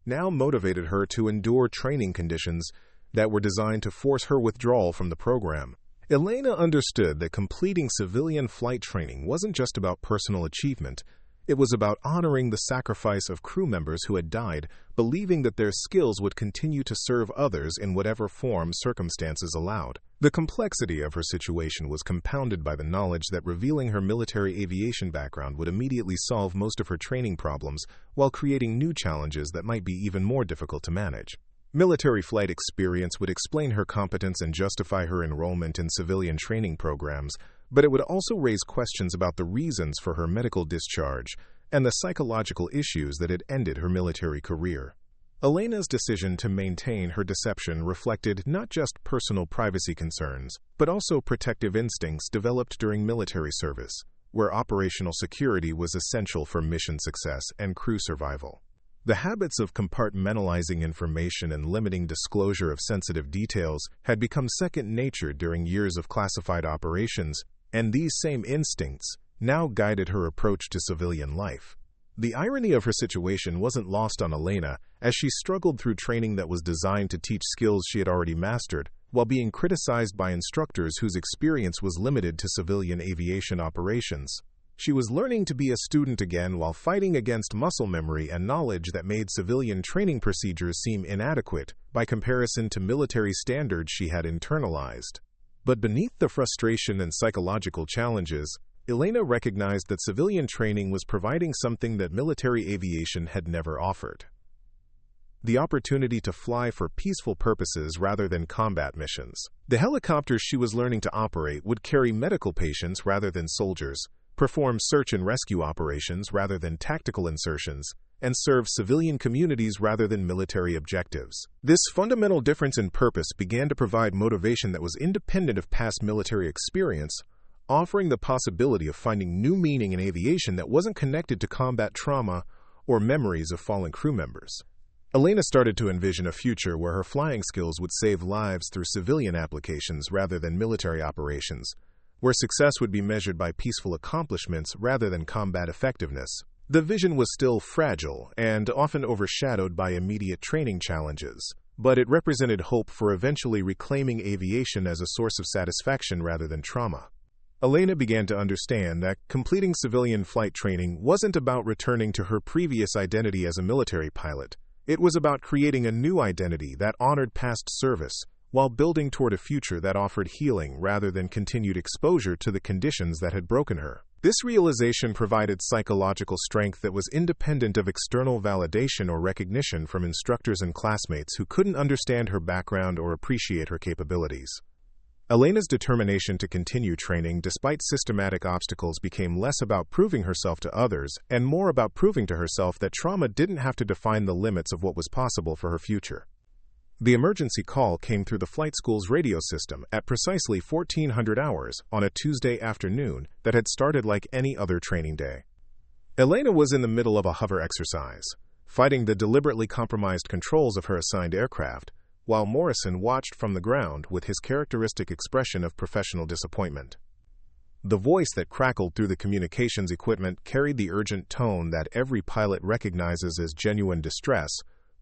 now motivated her to endure training conditions that were designed to force her withdrawal from the program. Elena understood that completing civilian flight training wasn't just about personal achievement. It was about honoring the sacrifice of crew members who had died, believing that their skills would continue to serve others in whatever form circumstances allowed. The complexity of her situation was compounded by the knowledge that revealing her military aviation background would immediately solve most of her training problems, while creating new challenges that might be even more difficult to manage. Military flight experience would explain her competence and justify her enrollment in civilian training programs, but it would also raise questions about the reasons for her medical discharge and the psychological issues that had ended her military career. Elena's decision to maintain her deception reflected not just personal privacy concerns, but also protective instincts developed during military service, where operational security was essential for mission success and crew survival. The habits of compartmentalizing information and limiting disclosure of sensitive details had become second nature during years of classified operations, and these same instincts now guided her approach to civilian life. The irony of her situation wasn't lost on Elena, as she struggled through training that was designed to teach skills she had already mastered, while being criticized by instructors whose experience was limited to civilian aviation operations. She was learning to be a student again while fighting against muscle memory and knowledge that made civilian training procedures seem inadequate by comparison to military standards she had internalized. But beneath the frustration and psychological challenges, Elena recognized that civilian training was providing something that military aviation had never offered: the opportunity to fly for peaceful purposes rather than combat missions. The helicopters she was learning to operate would carry medical patients rather than soldiers, perform search and rescue operations rather than tactical insertions, and serve civilian communities rather than military objectives. This fundamental difference in purpose began to provide motivation that was independent of past military experience, offering the possibility of finding new meaning in aviation that wasn't connected to combat trauma or memories of fallen crew members. Elena started to envision a future where her flying skills would save lives through civilian applications rather than military operations, where success would be measured by peaceful accomplishments rather than combat effectiveness. The vision was still fragile and often overshadowed by immediate training challenges, but it represented hope for eventually reclaiming aviation as a source of satisfaction rather than trauma. Elena began to understand that completing civilian flight training wasn't about returning to her previous identity as a military pilot. It was about creating a new identity that honored past service while building toward a future that offered healing rather than continued exposure to the conditions that had broken her. This realization provided psychological strength that was independent of external validation or recognition from instructors and classmates who couldn't understand her background or appreciate her capabilities. Elena's determination to continue training despite systematic obstacles became less about proving herself to others and more about proving to herself that trauma didn't have to define the limits of what was possible for her future. The emergency call came through the flight school's radio system at precisely 1400 hours on a Tuesday afternoon that had started like any other training day. Elena was in the middle of a hover exercise, fighting the deliberately compromised controls of her assigned aircraft, while Morrison watched from the ground with his characteristic expression of professional disappointment. The voice that crackled through the communications equipment carried the urgent tone that every pilot recognizes as genuine distress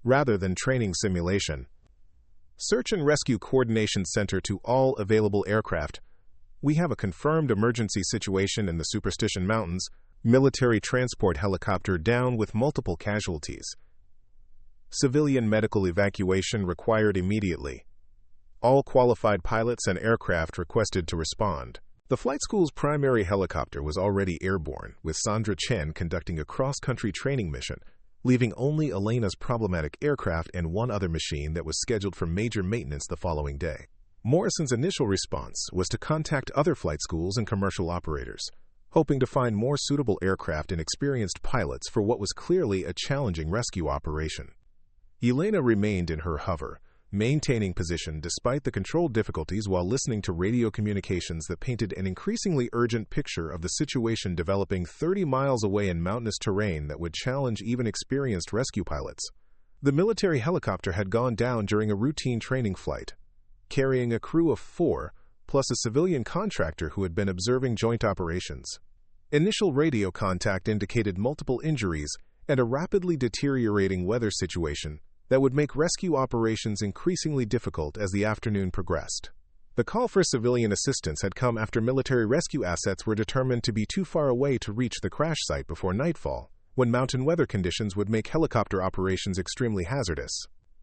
rather than training simulation. Search and Rescue Coordination Center to all available aircraft. We have a confirmed emergency situation in the Superstition Mountains. Military transport helicopter down with multiple casualties. Civilian medical evacuation required immediately. All qualified pilots and aircraft requested to respond. The flight school's primary helicopter was already airborne, with Sandra Chen conducting a cross-country training mission, leaving only Elena's problematic aircraft and one other machine that was scheduled for major maintenance the following day. Morrison's initial response was to contact other flight schools and commercial operators, hoping to find more suitable aircraft and experienced pilots for what was clearly a challenging rescue operation. Elena remained in her hover, maintaining position despite the control difficulties while listening to radio communications that painted an increasingly urgent picture of the situation developing 30 miles away in mountainous terrain that would challenge even experienced rescue pilots. The military helicopter had gone down during a routine training flight, carrying a crew of 4, plus a civilian contractor who had been observing joint operations. Initial radio contact indicated multiple injuries and a rapidly deteriorating weather situation that would make rescue operations increasingly difficult as the afternoon progressed. The call for civilian assistance had come after military rescue assets were determined to be too far away to reach the crash site before nightfall, when mountain weather conditions would make helicopter operations extremely hazardous.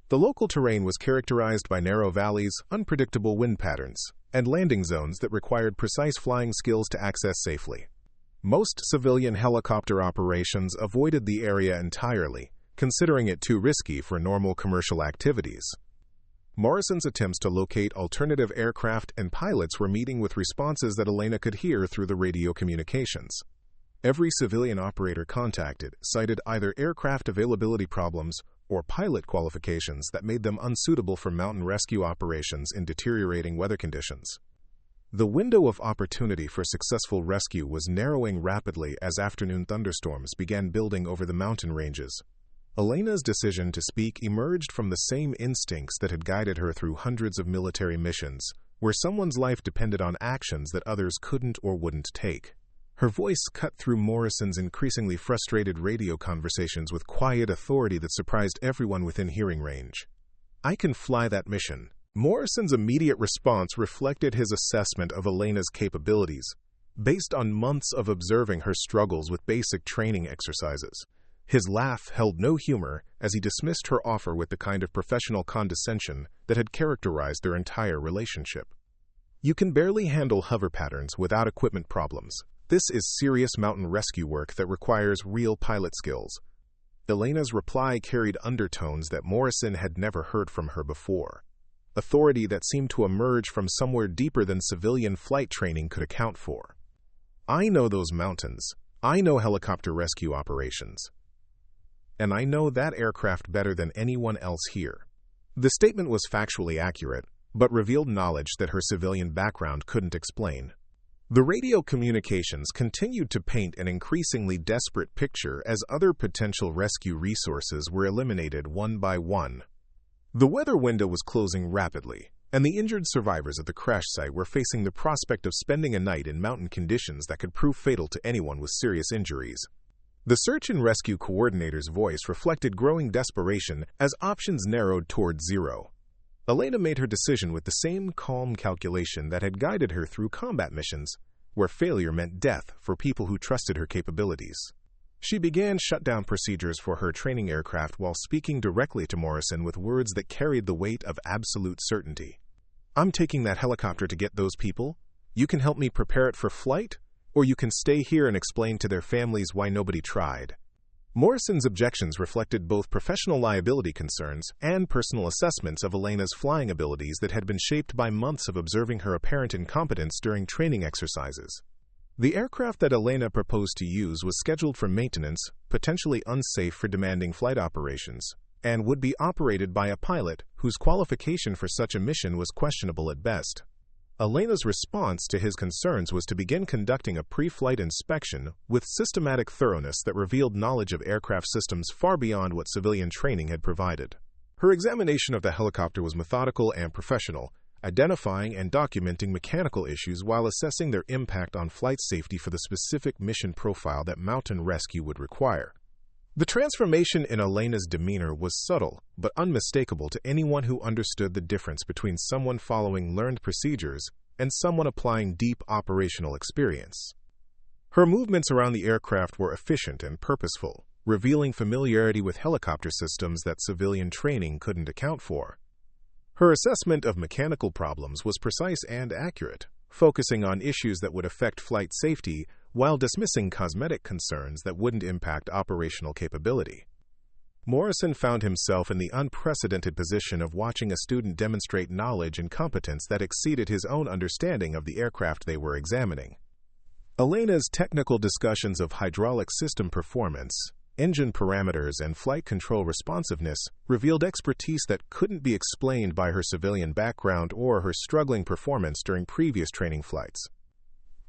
The local terrain was characterized by narrow valleys, unpredictable wind patterns, and landing zones that required precise flying skills to access safely. Most civilian helicopter operations avoided the area entirely, considering it too risky for normal commercial activities. Morrison's attempts to locate alternative aircraft and pilots were meeting with responses that Elena could hear through the radio communications. Every civilian operator contacted cited either aircraft availability problems or pilot qualifications that made them unsuitable for mountain rescue operations in deteriorating weather conditions. The window of opportunity for successful rescue was narrowing rapidly as afternoon thunderstorms began building over the mountain ranges. Elena's decision to speak emerged from the same instincts that had guided her through hundreds of military missions, where someone's life depended on actions that others couldn't or wouldn't take. Her voice cut through Morrison's increasingly frustrated radio conversations with quiet authority that surprised everyone within hearing range. "I can fly that mission." Morrison's immediate response reflected his assessment of Elena's capabilities, based on months of observing her struggles with basic training exercises. His laugh held no humor as he dismissed her offer with the kind of professional condescension that had characterized their entire relationship. "You can barely handle hover patterns without equipment problems. This is serious mountain rescue work that requires real pilot skills." Elena's reply carried undertones that Morrison had never heard from her before, authority that seemed to emerge from somewhere deeper than civilian flight training could account for. "I know those mountains. I know helicopter rescue operations. And I know that aircraft better than anyone else here." The statement was factually accurate, but revealed knowledge that her civilian background couldn't explain. The radio communications continued to paint an increasingly desperate picture as other potential rescue resources were eliminated one by one. The weather window was closing rapidly, and the injured survivors at the crash site were facing the prospect of spending a night in mountain conditions that could prove fatal to anyone with serious injuries. The search and rescue coordinator's voice reflected growing desperation as options narrowed toward zero. Elena made her decision with the same calm calculation that had guided her through combat missions, where failure meant death for people who trusted her capabilities. She began shutdown procedures for her training aircraft while speaking directly to Morrison with words that carried the weight of absolute certainty. "I'm taking that helicopter to get those people. You can help me prepare it for flight, or you can stay here and explain to their families why nobody tried." Morrison's objections reflected both professional liability concerns and personal assessments of Elena's flying abilities that had been shaped by months of observing her apparent incompetence during training exercises. The aircraft that Elena proposed to use was scheduled for maintenance, potentially unsafe for demanding flight operations, and would be operated by a pilot whose qualification for such a mission was questionable at best. Elena's response to his concerns was to begin conducting a pre-flight inspection with systematic thoroughness that revealed knowledge of aircraft systems far beyond what civilian training had provided. Her examination of the helicopter was methodical and professional, identifying and documenting mechanical issues while assessing their impact on flight safety for the specific mission profile that mountain rescue would require. The transformation in Elena's demeanor was subtle but unmistakable to anyone who understood the difference between someone following learned procedures and someone applying deep operational experience. Her movements around the aircraft were efficient and purposeful, revealing familiarity with helicopter systems that civilian training couldn't account for. Her assessment of mechanical problems was precise and accurate, focusing on issues that would affect flight safety while dismissing cosmetic concerns that wouldn't impact operational capability. Morrison found himself in the unprecedented position of watching a student demonstrate knowledge and competence that exceeded his own understanding of the aircraft they were examining. Elena's technical discussions of hydraulic system performance, engine parameters, and flight control responsiveness revealed expertise that couldn't be explained by her civilian background or her struggling performance during previous training flights.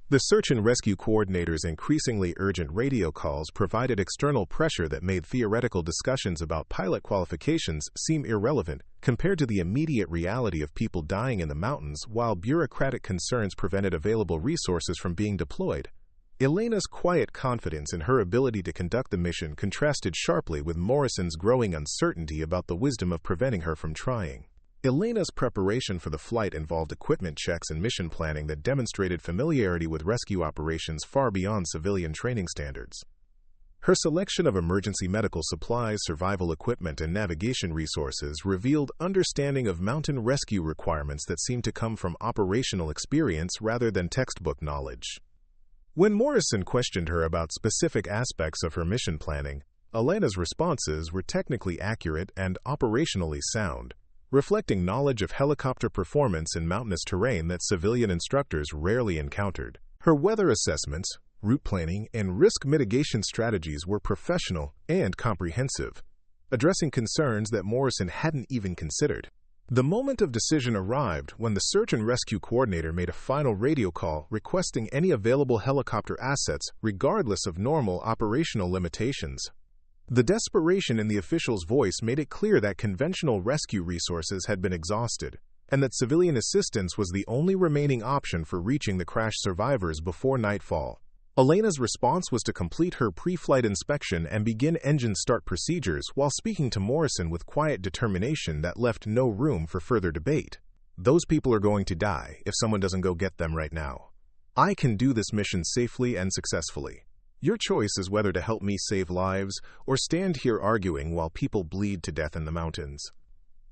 The search and rescue coordinator's increasingly urgent radio calls provided external pressure that made theoretical discussions about pilot qualifications seem irrelevant compared to the immediate reality of people dying in the mountains, while bureaucratic concerns prevented available resources from being deployed. Elena's quiet confidence in her ability to conduct the mission contrasted sharply with Morrison's growing uncertainty about the wisdom of preventing her from trying. Elena's preparation for the flight involved equipment checks and mission planning that demonstrated familiarity with rescue operations far beyond civilian training standards. Her selection of emergency medical supplies, survival equipment, and navigation resources revealed understanding of mountain rescue requirements that seemed to come from operational experience rather than textbook knowledge. When Morrison questioned her about specific aspects of her mission planning, Elena's responses were technically accurate and operationally sound, reflecting knowledge of helicopter performance in mountainous terrain that civilian instructors rarely encountered. Her weather assessments, route planning, and risk mitigation strategies were professional and comprehensive, addressing concerns that Morrison hadn't even considered. The moment of decision arrived when the search and rescue coordinator made a final radio call requesting any available helicopter assets regardless of normal operational limitations. The desperation in the official's voice made it clear that conventional rescue resources had been exhausted, and that civilian assistance was the only remaining option for reaching the crash survivors before nightfall. Elena's response was to complete her pre-flight inspection and begin engine start procedures while speaking to Morrison with quiet determination that left no room for further debate. "Those people are going to die if someone doesn't go get them right now. I can do this mission safely and successfully. Your choice is whether to help me save lives or stand here arguing while people bleed to death in the mountains."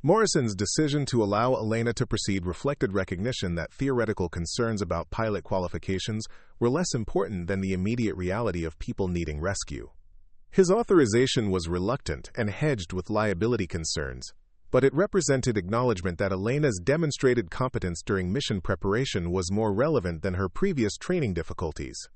Morrison's decision to allow Elena to proceed reflected recognition that theoretical concerns about pilot qualifications were less important than the immediate reality of people needing rescue. His authorization was reluctant and hedged with liability concerns, but it represented acknowledgement that Elena's demonstrated competence during mission preparation was more relevant than her previous training difficulties.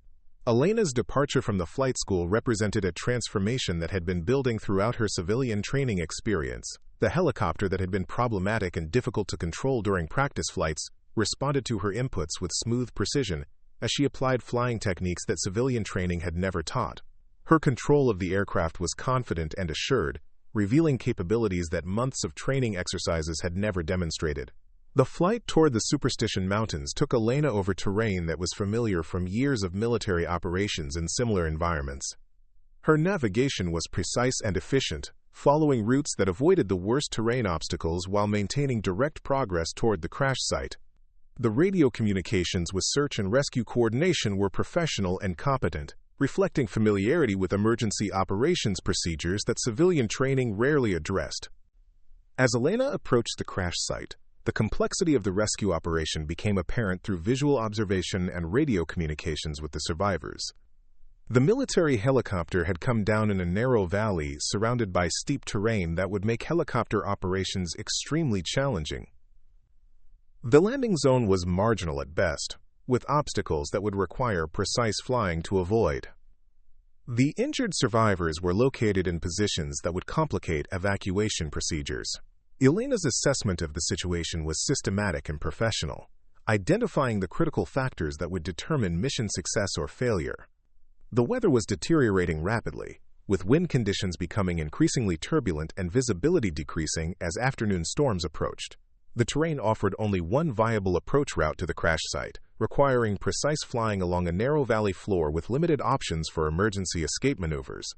Elena's departure from the flight school represented a transformation that had been building throughout her civilian training experience. The helicopter that had been problematic and difficult to control during practice flights responded to her inputs with smooth precision, as she applied flying techniques that civilian training had never taught. Her control of the aircraft was confident and assured, revealing capabilities that months of training exercises had never demonstrated. The flight toward the Superstition Mountains took Elena over terrain that was familiar from years of military operations in similar environments. Her navigation was precise and efficient, following routes that avoided the worst terrain obstacles while maintaining direct progress toward the crash site. The radio communications with search and rescue coordination were professional and competent, reflecting familiarity with emergency operations procedures that civilian training rarely addressed. As Elena approached the crash site, the complexity of the rescue operation became apparent through visual observation and radio communications with the survivors. The military helicopter had come down in a narrow valley surrounded by steep terrain that would make helicopter operations extremely challenging. The landing zone was marginal at best, with obstacles that would require precise flying to avoid. The injured survivors were located in positions that would complicate evacuation procedures. Elena's assessment of the situation was systematic and professional, identifying the critical factors that would determine mission success or failure. The weather was deteriorating rapidly, with wind conditions becoming increasingly turbulent and visibility decreasing as afternoon storms approached. The terrain offered only one viable approach route to the crash site, requiring precise flying along a narrow valley floor with limited options for emergency escape maneuvers.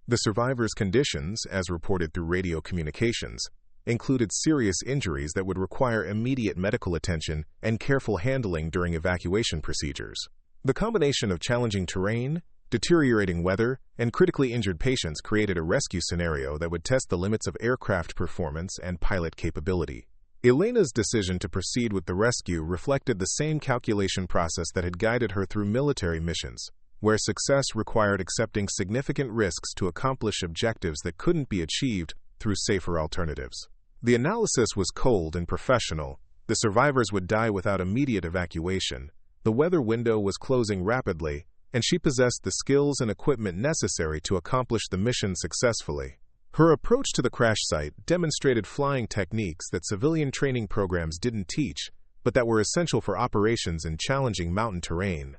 The survivors' conditions, as reported through radio communications, included serious injuries that would require immediate medical attention and careful handling during evacuation procedures. The combination of challenging terrain, deteriorating weather, and critically injured patients created a rescue scenario that would test the limits of aircraft performance and pilot capability. Elena's decision to proceed with the rescue reflected the same calculation process that had guided her through military missions, where success required accepting significant risks to accomplish objectives that couldn't be achieved through safer alternatives. The analysis was cold and professional. The survivors would die without immediate evacuation. The weather window was closing rapidly, and she possessed the skills and equipment necessary to accomplish the mission successfully. Her approach to the crash site demonstrated flying techniques that civilian training programs didn't teach, but that were essential for operations in challenging mountain terrain.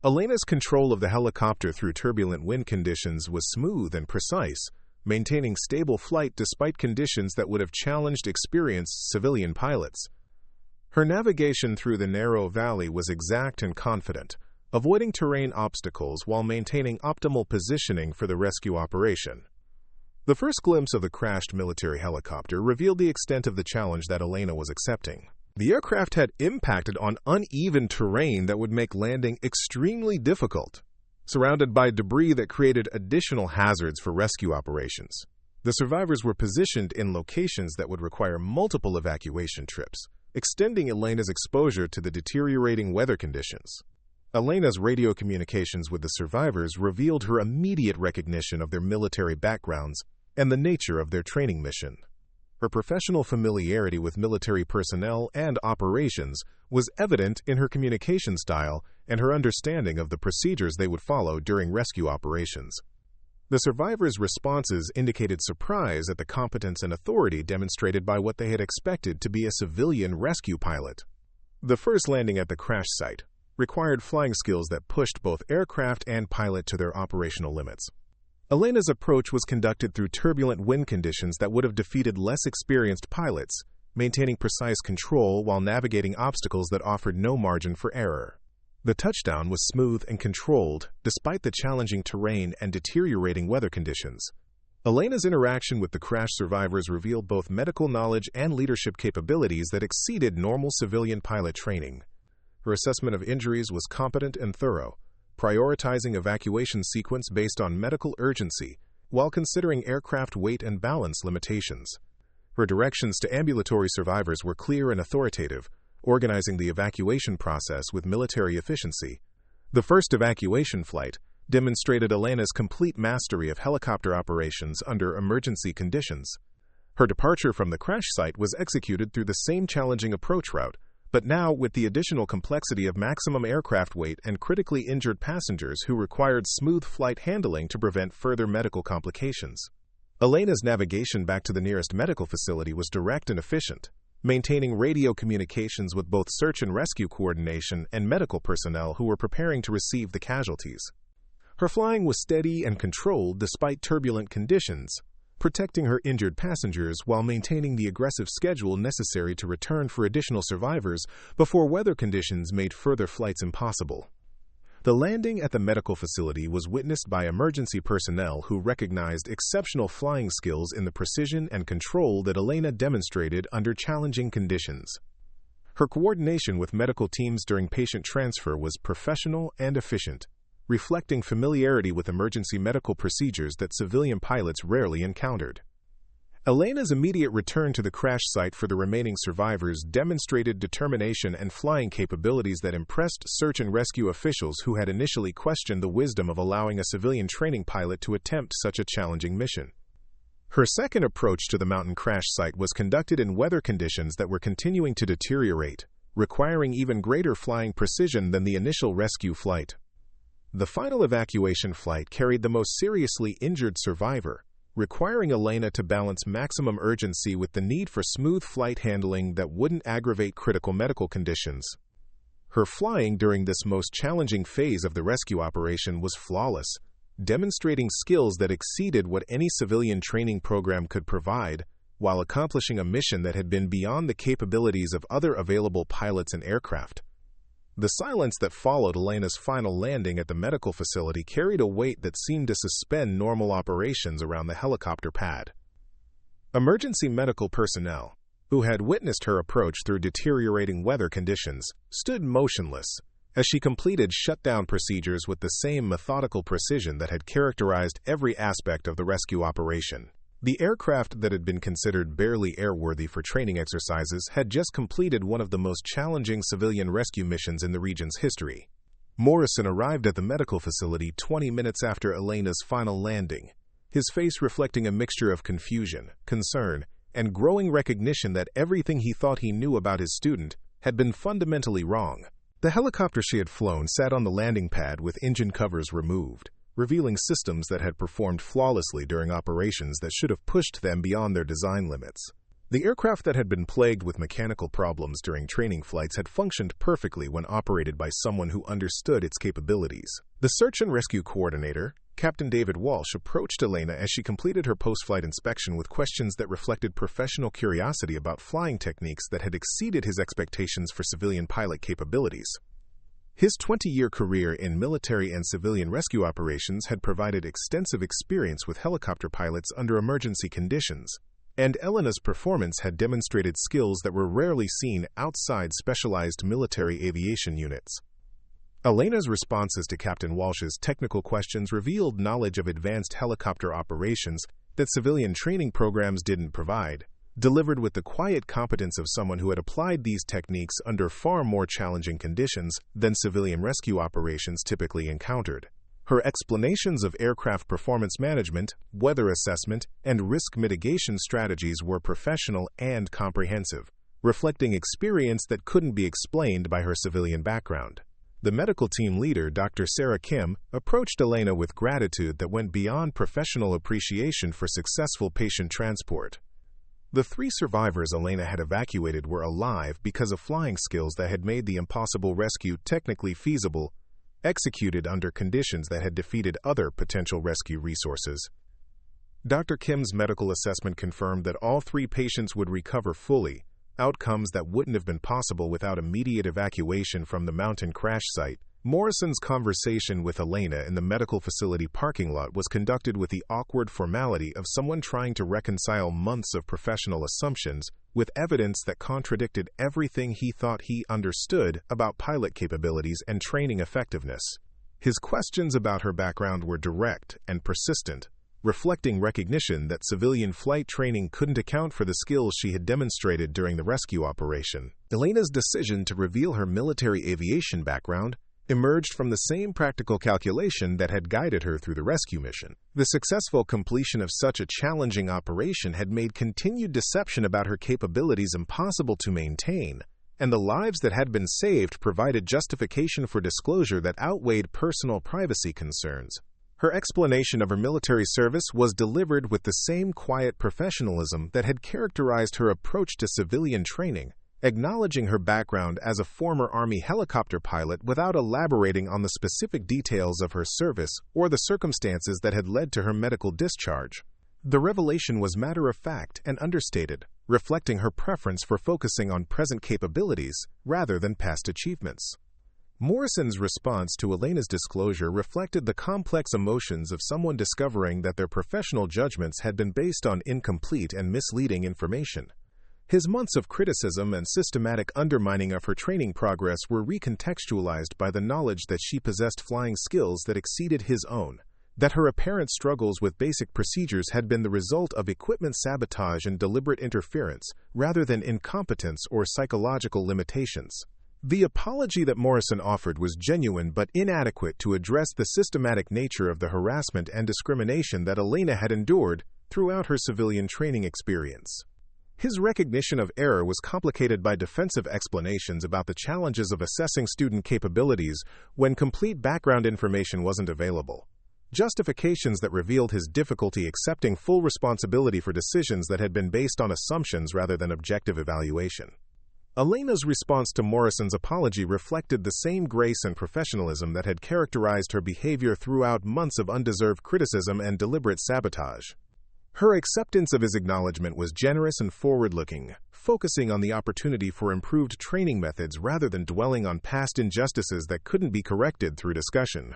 Elena's control of the helicopter through turbulent wind conditions was smooth and precise, maintaining stable flight despite conditions that would have challenged experienced civilian pilots. Her navigation through the narrow valley was exact and confident, avoiding terrain obstacles while maintaining optimal positioning for the rescue operation. The first glimpse of the crashed military helicopter revealed the extent of the challenge that Elena was accepting. The aircraft had impacted on uneven terrain that would make landing extremely difficult, surrounded by debris that created additional hazards for rescue operations. The survivors were positioned in locations that would require multiple evacuation trips, extending Elena's exposure to the deteriorating weather conditions. Elena's radio communications with the survivors revealed her immediate recognition of their military backgrounds and the nature of their training mission. Her professional familiarity with military personnel and operations was evident in her communication style and her understanding of the procedures they would follow during rescue operations. The survivors' responses indicated surprise at the competence and authority demonstrated by what they had expected to be a civilian rescue pilot. The first landing at the crash site required flying skills that pushed both aircraft and pilot to their operational limits. Elena's approach was conducted through turbulent wind conditions that would have defeated less experienced pilots, maintaining precise control while navigating obstacles that offered no margin for error. The touchdown was smooth and controlled despite the challenging terrain and deteriorating weather conditions. Elena's interaction with the crash survivors revealed both medical knowledge and leadership capabilities that exceeded normal civilian pilot training. Her assessment of injuries was competent and thorough, prioritizing evacuation sequence based on medical urgency while considering aircraft weight and balance limitations. Her directions to ambulatory survivors were clear and authoritative, organizing the evacuation process with military efficiency. The first evacuation flight demonstrated Elena's complete mastery of helicopter operations under emergency conditions. Her departure from the crash site was executed through the same challenging approach route, but now with the additional complexity of maximum aircraft weight and critically injured passengers who required smooth flight handling to prevent further medical complications. Elena's navigation back to the nearest medical facility was direct and efficient, maintaining radio communications with both search and rescue coordination and medical personnel who were preparing to receive the casualties. Her flying was steady and controlled despite turbulent conditions, protecting her injured passengers while maintaining the aggressive schedule necessary to return for additional survivors before weather conditions made further flights impossible. The landing at the medical facility was witnessed by emergency personnel who recognized exceptional flying skills in the precision and control that Elena demonstrated under challenging conditions. Her coordination with medical teams during patient transfer was professional and efficient, reflecting familiarity with emergency medical procedures that civilian pilots rarely encountered. Elena's immediate return to the crash site for the remaining survivors demonstrated determination and flying capabilities that impressed search and rescue officials who had initially questioned the wisdom of allowing a civilian training pilot to attempt such a challenging mission. Her second approach to the mountain crash site was conducted in weather conditions that were continuing to deteriorate, requiring even greater flying precision than the initial rescue flight. The final evacuation flight carried the most seriously injured survivor, requiring Elena to balance maximum urgency with the need for smooth flight handling that wouldn't aggravate critical medical conditions. Her flying during this most challenging phase of the rescue operation was flawless, demonstrating skills that exceeded what any civilian training program could provide, while accomplishing a mission that had been beyond the capabilities of other available pilots and aircraft. The silence that followed Elena's final landing at the medical facility carried a weight that seemed to suspend normal operations around the helicopter pad. Emergency medical personnel, who had witnessed her approach through deteriorating weather conditions, stood motionless as she completed shutdown procedures with the same methodical precision that had characterized every aspect of the rescue operation. The aircraft that had been considered barely airworthy for training exercises had just completed one of the most challenging civilian rescue missions in the region's history. Morrison arrived at the medical facility 20 minutes after Elena's final landing, his face reflecting a mixture of confusion, concern, and growing recognition that everything he thought he knew about his student had been fundamentally wrong. The helicopter she had flown sat on the landing pad with engine covers removed, revealing systems that had performed flawlessly during operations that should have pushed them beyond their design limits. The aircraft that had been plagued with mechanical problems during training flights had functioned perfectly when operated by someone who understood its capabilities. The search and rescue coordinator, Captain David Walsh, approached Elena as she completed her post-flight inspection with questions that reflected professional curiosity about flying techniques that had exceeded his expectations for civilian pilot capabilities. His 20-year career in military and civilian rescue operations had provided extensive experience with helicopter pilots under emergency conditions, and Elena's performance had demonstrated skills that were rarely seen outside specialized military aviation units. Elena's responses to Captain Walsh's technical questions revealed knowledge of advanced helicopter operations that civilian training programs didn't provide, delivered with the quiet competence of someone who had applied these techniques under far more challenging conditions than civilian rescue operations typically encountered. Her explanations of aircraft performance management, weather assessment, and risk mitigation strategies were professional and comprehensive, reflecting experience that couldn't be explained by her civilian background. The medical team leader, Dr. Sarah Kim, approached Elena with gratitude that went beyond professional appreciation for successful patient transport. The 3 survivors Elena had evacuated were alive because of flying skills that had made the impossible rescue technically feasible, executed under conditions that had defeated other potential rescue resources. Dr. Kim's medical assessment confirmed that all 3 patients would recover fully, outcomes that wouldn't have been possible without immediate evacuation from the mountain crash site. Morrison's conversation with Elena in the medical facility parking lot was conducted with the awkward formality of someone trying to reconcile months of professional assumptions with evidence that contradicted everything he thought he understood about pilot capabilities and training effectiveness. His questions about her background were direct and persistent, reflecting recognition that civilian flight training couldn't account for the skills she had demonstrated during the rescue operation. Elena's decision to reveal her military aviation background emerged from the same practical calculation that had guided her through the rescue mission. The successful completion of such a challenging operation had made continued deception about her capabilities impossible to maintain, and the lives that had been saved provided justification for disclosure that outweighed personal privacy concerns. Her explanation of her military service was delivered with the same quiet professionalism that had characterized her approach to civilian training, acknowledging her background as a former Army helicopter pilot without elaborating on the specific details of her service or the circumstances that had led to her medical discharge. The revelation was matter-of-fact and understated, reflecting her preference for focusing on present capabilities rather than past achievements. Morrison's response to Elena's disclosure reflected the complex emotions of someone discovering that their professional judgments had been based on incomplete and misleading information. His months of criticism and systematic undermining of her training progress were recontextualized by the knowledge that she possessed flying skills that exceeded his own, that her apparent struggles with basic procedures had been the result of equipment sabotage and deliberate interference, rather than incompetence or psychological limitations. The apology that Morrison offered was genuine but inadequate to address the systematic nature of the harassment and discrimination that Elena had endured throughout her civilian training experience. His recognition of error was complicated by defensive explanations about the challenges of assessing student capabilities when complete background information wasn't available, justifications that revealed his difficulty accepting full responsibility for decisions that had been based on assumptions rather than objective evaluation. Elena's response to Morrison's apology reflected the same grace and professionalism that had characterized her behavior throughout months of undeserved criticism and deliberate sabotage. Her acceptance of his acknowledgement was generous and forward-looking, focusing on the opportunity for improved training methods rather than dwelling on past injustices that couldn't be corrected through discussion.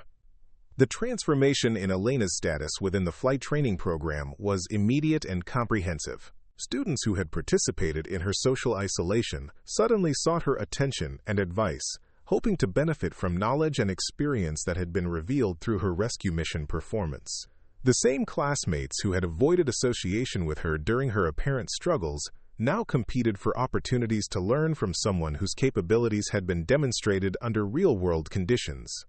The transformation in Elena's status within the flight training program was immediate and comprehensive. Students who had participated in her social isolation suddenly sought her attention and advice, hoping to benefit from knowledge and experience that had been revealed through her rescue mission performance. The same classmates who had avoided association with her during her apparent struggles now competed for opportunities to learn from someone whose capabilities had been demonstrated under real-world conditions.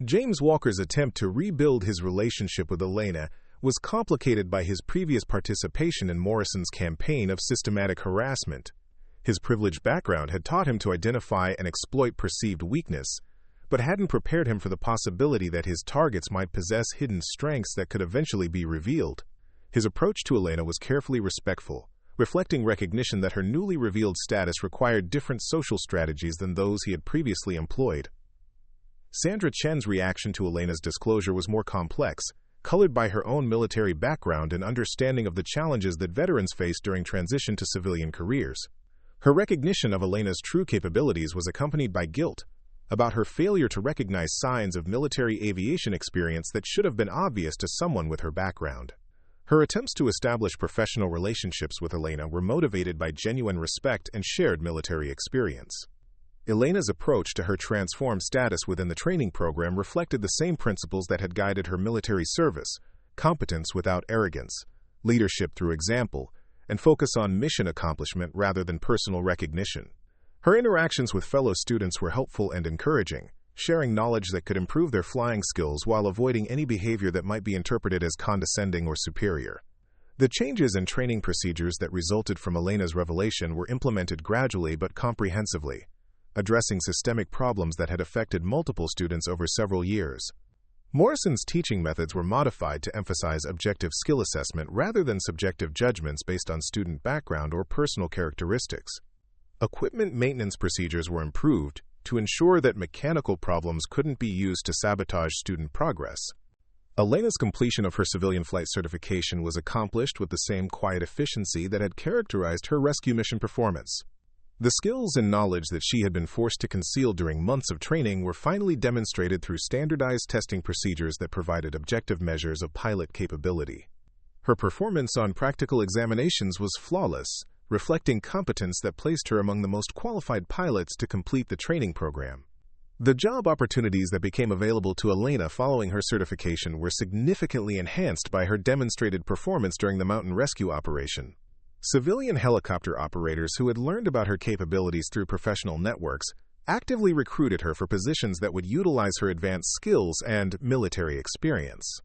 James Walker's attempt to rebuild his relationship with Elena was complicated by his previous participation in Morrison's campaign of systematic harassment. His privileged background had taught him to identify and exploit perceived weakness, but hadn't prepared him for the possibility that his targets might possess hidden strengths that could eventually be revealed. His approach to Elena was carefully respectful, reflecting recognition that her newly revealed status required different social strategies than those he had previously employed. Sandra Chen's reaction to Elena's disclosure was more complex, colored by her own military background and understanding of the challenges that veterans face during transition to civilian careers. Her recognition of Elena's true capabilities was accompanied by guilt about her failure to recognize signs of military aviation experience that should have been obvious to someone with her background. Her attempts to establish professional relationships with Elena were motivated by genuine respect and shared military experience. Elena's approach to her transformed status within the training program reflected the same principles that had guided her military service: competence without arrogance, leadership through example, and focus on mission accomplishment rather than personal recognition. Her interactions with fellow students were helpful and encouraging, sharing knowledge that could improve their flying skills while avoiding any behavior that might be interpreted as condescending or superior. The changes in training procedures that resulted from Elena's revelation were implemented gradually but comprehensively, addressing systemic problems that had affected multiple students over several years. Morrison's teaching methods were modified to emphasize objective skill assessment rather than subjective judgments based on student background or personal characteristics. Equipment maintenance procedures were improved to ensure that mechanical problems couldn't be used to sabotage student progress. Elena's completion of her civilian flight certification was accomplished with the same quiet efficiency that had characterized her rescue mission performance. The skills and knowledge that she had been forced to conceal during months of training were finally demonstrated through standardized testing procedures that provided objective measures of pilot capability. Her performance on practical examinations was flawless, reflecting competence that placed her among the most qualified pilots to complete the training program. The job opportunities that became available to Elena following her certification were significantly enhanced by her demonstrated performance during the mountain rescue operation. Civilian helicopter operators who had learned about her capabilities through professional networks actively recruited her for positions that would utilize her advanced skills and military experience.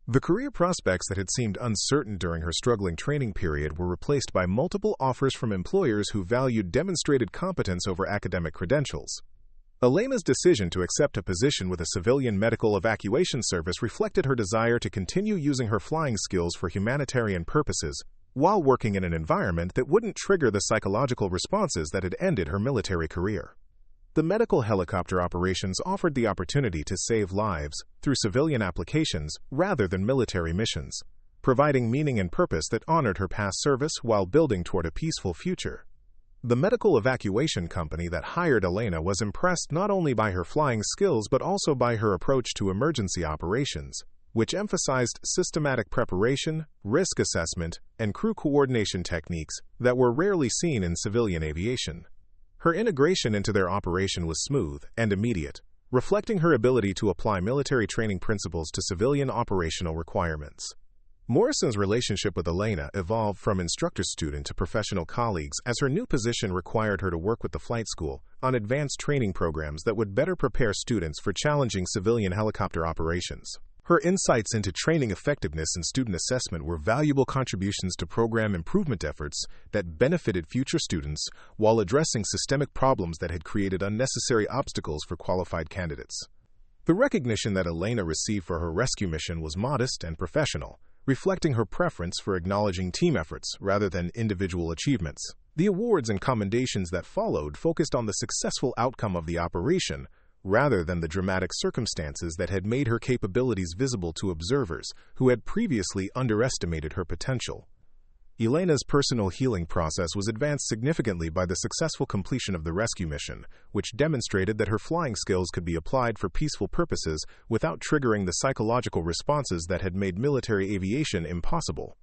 The career prospects that had seemed uncertain during her struggling training period were replaced by multiple offers from employers who valued demonstrated competence over academic credentials. Elena's decision to accept a position with a civilian medical evacuation service reflected her desire to continue using her flying skills for humanitarian purposes, while working in an environment that wouldn't trigger the psychological responses that had ended her military career. The medical helicopter operations offered the opportunity to save lives through civilian applications rather than military missions, providing meaning and purpose that honored her past service while building toward a peaceful future. The medical evacuation company that hired Elena was impressed not only by her flying skills but also by her approach to emergency operations, which emphasized systematic preparation, risk assessment, and crew coordination techniques that were rarely seen in civilian aviation. Her integration into their operation was smooth and immediate, reflecting her ability to apply military training principles to civilian operational requirements. Morrison's relationship with Elena evolved from instructor-student to professional colleagues as her new position required her to work with the flight school on advanced training programs that would better prepare students for challenging civilian helicopter operations. Her insights into training effectiveness and student assessment were valuable contributions to program improvement efforts that benefited future students while addressing systemic problems that had created unnecessary obstacles for qualified candidates. The recognition that Elena received for her rescue mission was modest and professional, reflecting her preference for acknowledging team efforts rather than individual achievements. The awards and commendations that followed focused on the successful outcome of the operation rather than the dramatic circumstances that had made her capabilities visible to observers who had previously underestimated her potential. Elena's personal healing process was advanced significantly by the successful completion of the rescue mission, which demonstrated that her flying skills could be applied for peaceful purposes without triggering the psychological responses that had made military aviation impossible.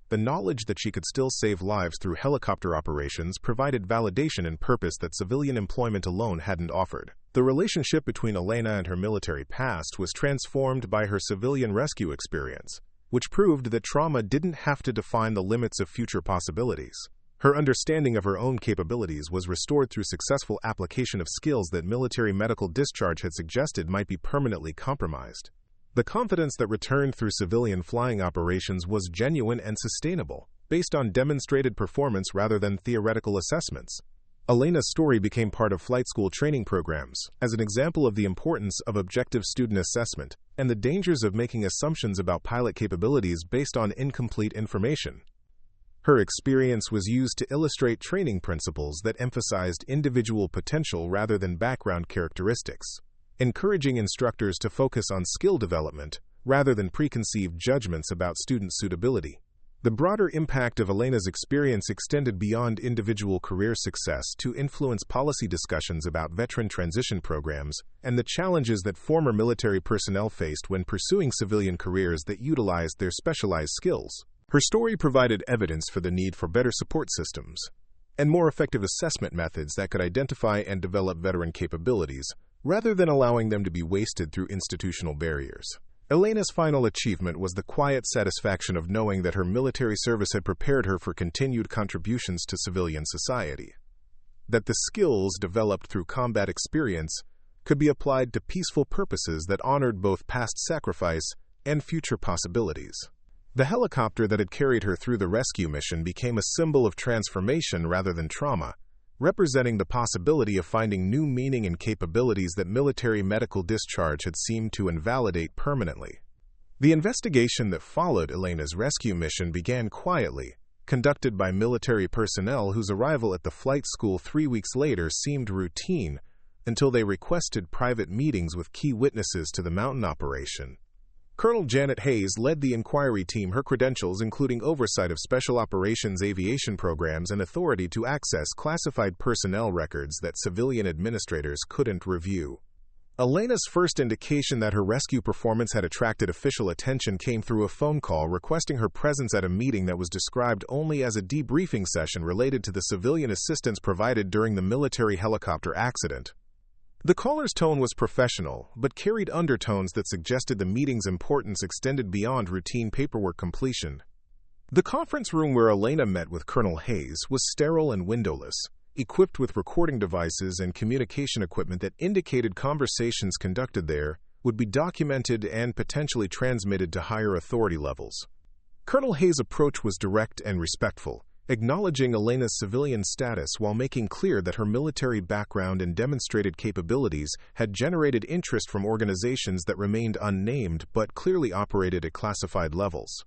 The knowledge that she could still save lives through helicopter operations provided validation and purpose that civilian employment alone hadn't offered. The relationship between Elena and her military past was transformed by her civilian rescue experience, which proved that trauma didn't have to define the limits of future possibilities. Her understanding of her own capabilities was restored through successful application of skills that military medical discharge had suggested might be permanently compromised. The confidence that returned through civilian flying operations was genuine and sustainable, based on demonstrated performance rather than theoretical assessments. Elena's story became part of flight school training programs as an example of the importance of objective student assessment and the dangers of making assumptions about pilot capabilities based on incomplete information. Her experience was used to illustrate training principles that emphasized individual potential rather than background characteristics, encouraging instructors to focus on skill development rather than preconceived judgments about student suitability. The broader impact of Elena's experience extended beyond individual career success to influence policy discussions about veteran transition programs and the challenges that former military personnel faced when pursuing civilian careers that utilized their specialized skills. Her story provided evidence for the need for better support systems and more effective assessment methods that could identify and develop veteran capabilities, rather than allowing them to be wasted through institutional barriers. Elena's final achievement was the quiet satisfaction of knowing that her military service had prepared her for continued contributions to civilian society, that the skills developed through combat experience could be applied to peaceful purposes that honored both past sacrifice and future possibilities. The helicopter that had carried her through the rescue mission became a symbol of transformation rather than trauma, representing the possibility of finding new meaning and capabilities that military medical discharge had seemed to invalidate permanently. The investigation that followed Elena's rescue mission began quietly, conducted by military personnel whose arrival at the flight school 3 weeks later seemed routine until they requested private meetings with key witnesses to the mountain operation. Colonel Janet Hayes led the inquiry team. Her credentials, including oversight of special operations aviation programs and authority to access classified personnel records that civilian administrators couldn't review. Elena's first indication that her rescue performance had attracted official attention came through a phone call requesting her presence at a meeting that was described only as a debriefing session related to the civilian assistance provided during the military helicopter accident. The caller's tone was professional, but carried undertones that suggested the meeting's importance extended beyond routine paperwork completion. The conference room where Elena met with Colonel Hayes was sterile and windowless, equipped with recording devices and communication equipment that indicated conversations conducted there would be documented and potentially transmitted to higher authority levels. Colonel Hayes' approach was direct and respectful, acknowledging Elena's civilian status while making clear that her military background and demonstrated capabilities had generated interest from organizations that remained unnamed but clearly operated at classified levels.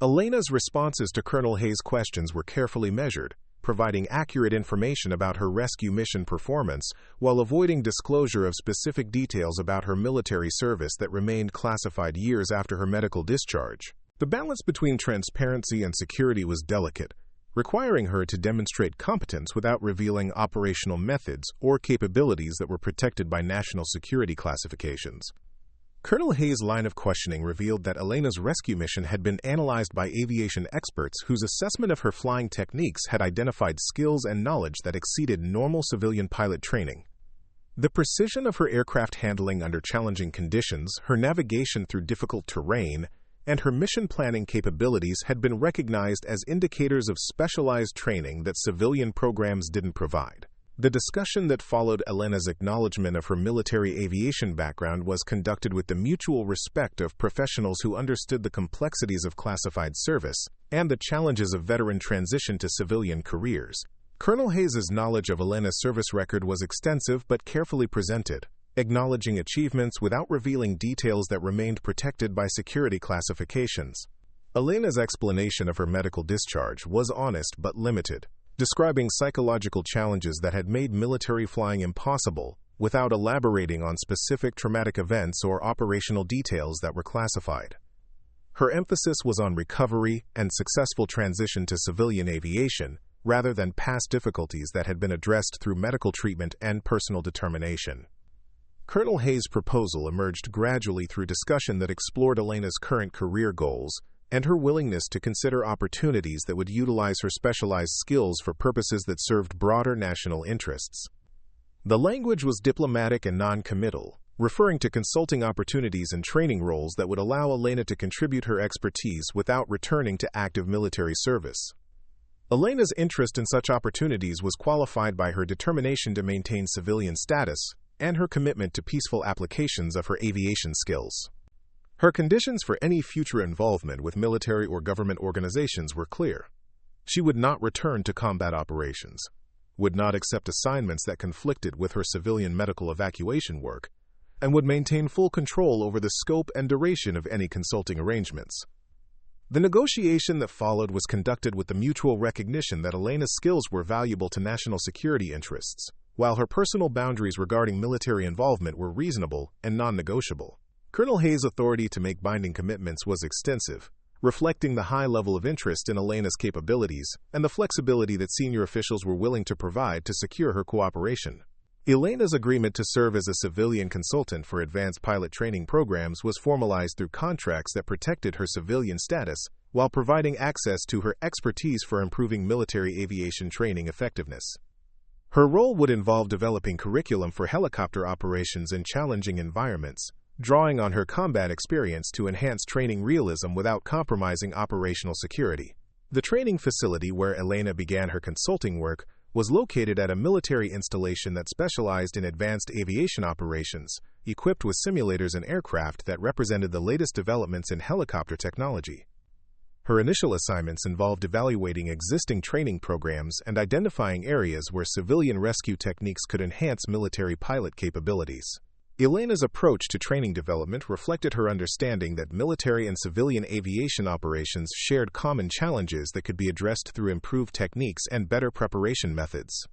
Elena's responses to Colonel Hayes' questions were carefully measured, providing accurate information about her rescue mission performance while avoiding disclosure of specific details about her military service that remained classified years after her medical discharge. The balance between transparency and security was delicate, requiring her to demonstrate competence without revealing operational methods or capabilities that were protected by national security classifications. Colonel Hayes' line of questioning revealed that Elena's rescue mission had been analyzed by aviation experts whose assessment of her flying techniques had identified skills and knowledge that exceeded normal civilian pilot training. The precision of her aircraft handling under challenging conditions, her navigation through difficult terrain, and her mission planning capabilities had been recognized as indicators of specialized training that civilian programs didn't provide. The discussion that followed Elena's acknowledgement of her military aviation background was conducted with the mutual respect of professionals who understood the complexities of classified service and the challenges of veteran transition to civilian careers. Colonel Hayes' knowledge of Elena's service record was extensive but carefully presented, acknowledging achievements without revealing details that remained protected by security classifications. Elena's explanation of her medical discharge was honest but limited, describing psychological challenges that had made military flying impossible without elaborating on specific traumatic events or operational details that were classified. Her emphasis was on recovery and successful transition to civilian aviation, rather than past difficulties that had been addressed through medical treatment and personal determination. Colonel Hayes' proposal emerged gradually through discussion that explored Elena's current career goals and her willingness to consider opportunities that would utilize her specialized skills for purposes that served broader national interests. The language was diplomatic and non-committal, referring to consulting opportunities and training roles that would allow Elena to contribute her expertise without returning to active military service. Elena's interest in such opportunities was qualified by her determination to maintain civilian status and her commitment to peaceful applications of her aviation skills. Her conditions for any future involvement with military or government organizations were clear. She would not return to combat operations, would not accept assignments that conflicted with her civilian medical evacuation work, and would maintain full control over the scope and duration of any consulting arrangements. The negotiation that followed was conducted with the mutual recognition that Elena's skills were valuable to national security interests, while her personal boundaries regarding military involvement were reasonable and non-negotiable. Colonel Hayes' authority to make binding commitments was extensive, reflecting the high level of interest in Elena's capabilities and the flexibility that senior officials were willing to provide to secure her cooperation. Elena's agreement to serve as a civilian consultant for advanced pilot training programs was formalized through contracts that protected her civilian status while providing access to her expertise for improving military aviation training effectiveness. Her role would involve developing curriculum for helicopter operations in challenging environments, drawing on her combat experience to enhance training realism without compromising operational security. The training facility where Elena began her consulting work was located at a military installation that specialized in advanced aviation operations, equipped with simulators and aircraft that represented the latest developments in helicopter technology. Her initial assignments involved evaluating existing training programs and identifying areas where civilian rescue techniques could enhance military pilot capabilities. Elena's approach to training development reflected her understanding that military and civilian aviation operations shared common challenges that could be addressed through improved techniques and better preparation methods.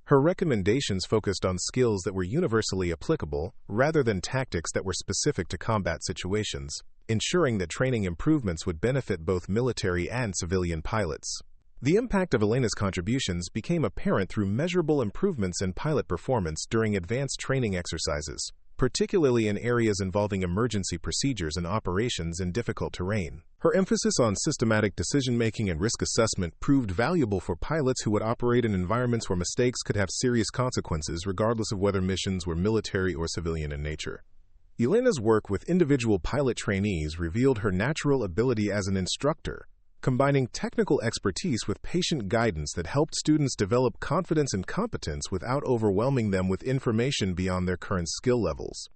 Her recommendations focused on skills that were universally applicable rather than tactics that were specific to combat situations, ensuring that training improvements would benefit both military and civilian pilots. The impact of Elena's contributions became apparent through measurable improvements in pilot performance during advanced training exercises, particularly in areas involving emergency procedures and operations in difficult terrain. Her emphasis on systematic decision-making and risk assessment proved valuable for pilots who would operate in environments where mistakes could have serious consequences regardless of whether missions were military or civilian in nature. Elena's work with individual pilot trainees revealed her natural ability as an instructor, combining technical expertise with patient guidance that helped students develop confidence and competence without overwhelming them with information beyond their current skill levels.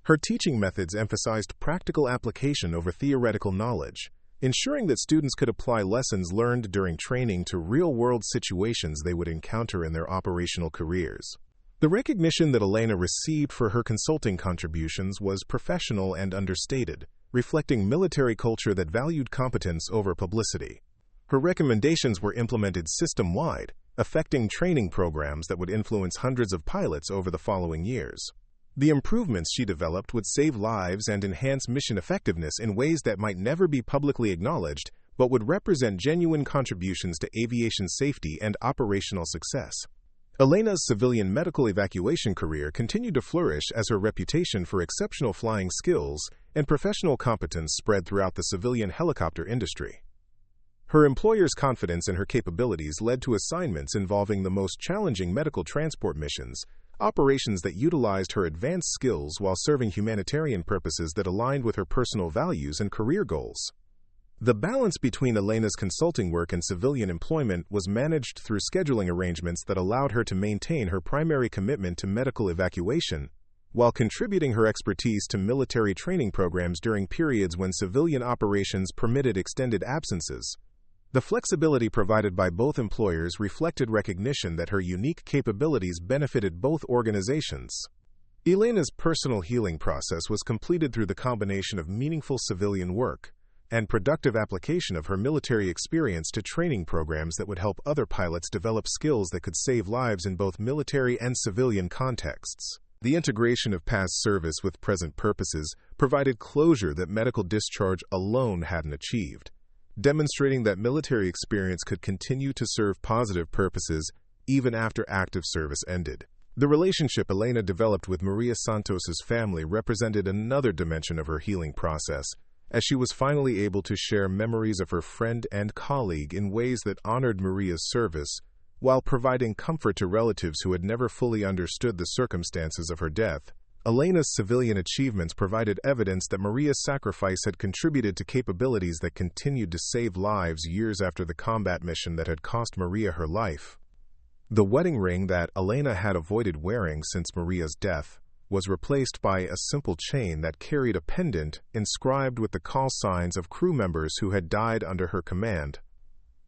Her teaching methods emphasized practical application over theoretical knowledge, ensuring that students could apply lessons learned during training to real-world situations they would encounter in their operational careers. The recognition that Elena received for her consulting contributions was professional and understated, reflecting military culture that valued competence over publicity. Her recommendations were implemented system-wide, affecting training programs that would influence hundreds of pilots over the following years. The improvements she developed would save lives and enhance mission effectiveness in ways that might never be publicly acknowledged, but would represent genuine contributions to aviation safety and operational success. Elena's civilian medical evacuation career continued to flourish as her reputation for exceptional flying skills and professional competence spread throughout the civilian helicopter industry. Her employer's confidence in her capabilities led to assignments involving the most challenging medical transport missions, operations that utilized her advanced skills while serving humanitarian purposes that aligned with her personal values and career goals. The balance between Elena's consulting work and civilian employment was managed through scheduling arrangements that allowed her to maintain her primary commitment to medical evacuation, while contributing her expertise to military training programs during periods when civilian operations permitted extended absences. The flexibility provided by both employers reflected recognition that her unique capabilities benefited both organizations. Elena's personal healing process was completed through the combination of meaningful civilian work and productive application of her military experience to training programs that would help other pilots develop skills that could save lives in both military and civilian contexts. The integration of past service with present purposes provided closure that medical discharge alone hadn't achieved, demonstrating that military experience could continue to serve positive purposes even after active service ended. The relationship Elena developed with Maria Santos's family represented another dimension of her healing process, as she was finally able to share memories of her friend and colleague in ways that honored Maria's service, while providing comfort to relatives who had never fully understood the circumstances of her death. Elena's civilian achievements provided evidence that Maria's sacrifice had contributed to capabilities that continued to save lives years after the combat mission that had cost Maria her life. The wedding ring that Elena had avoided wearing since Maria's death was replaced by a simple chain that carried a pendant inscribed with the call signs of crew members who had died under her command.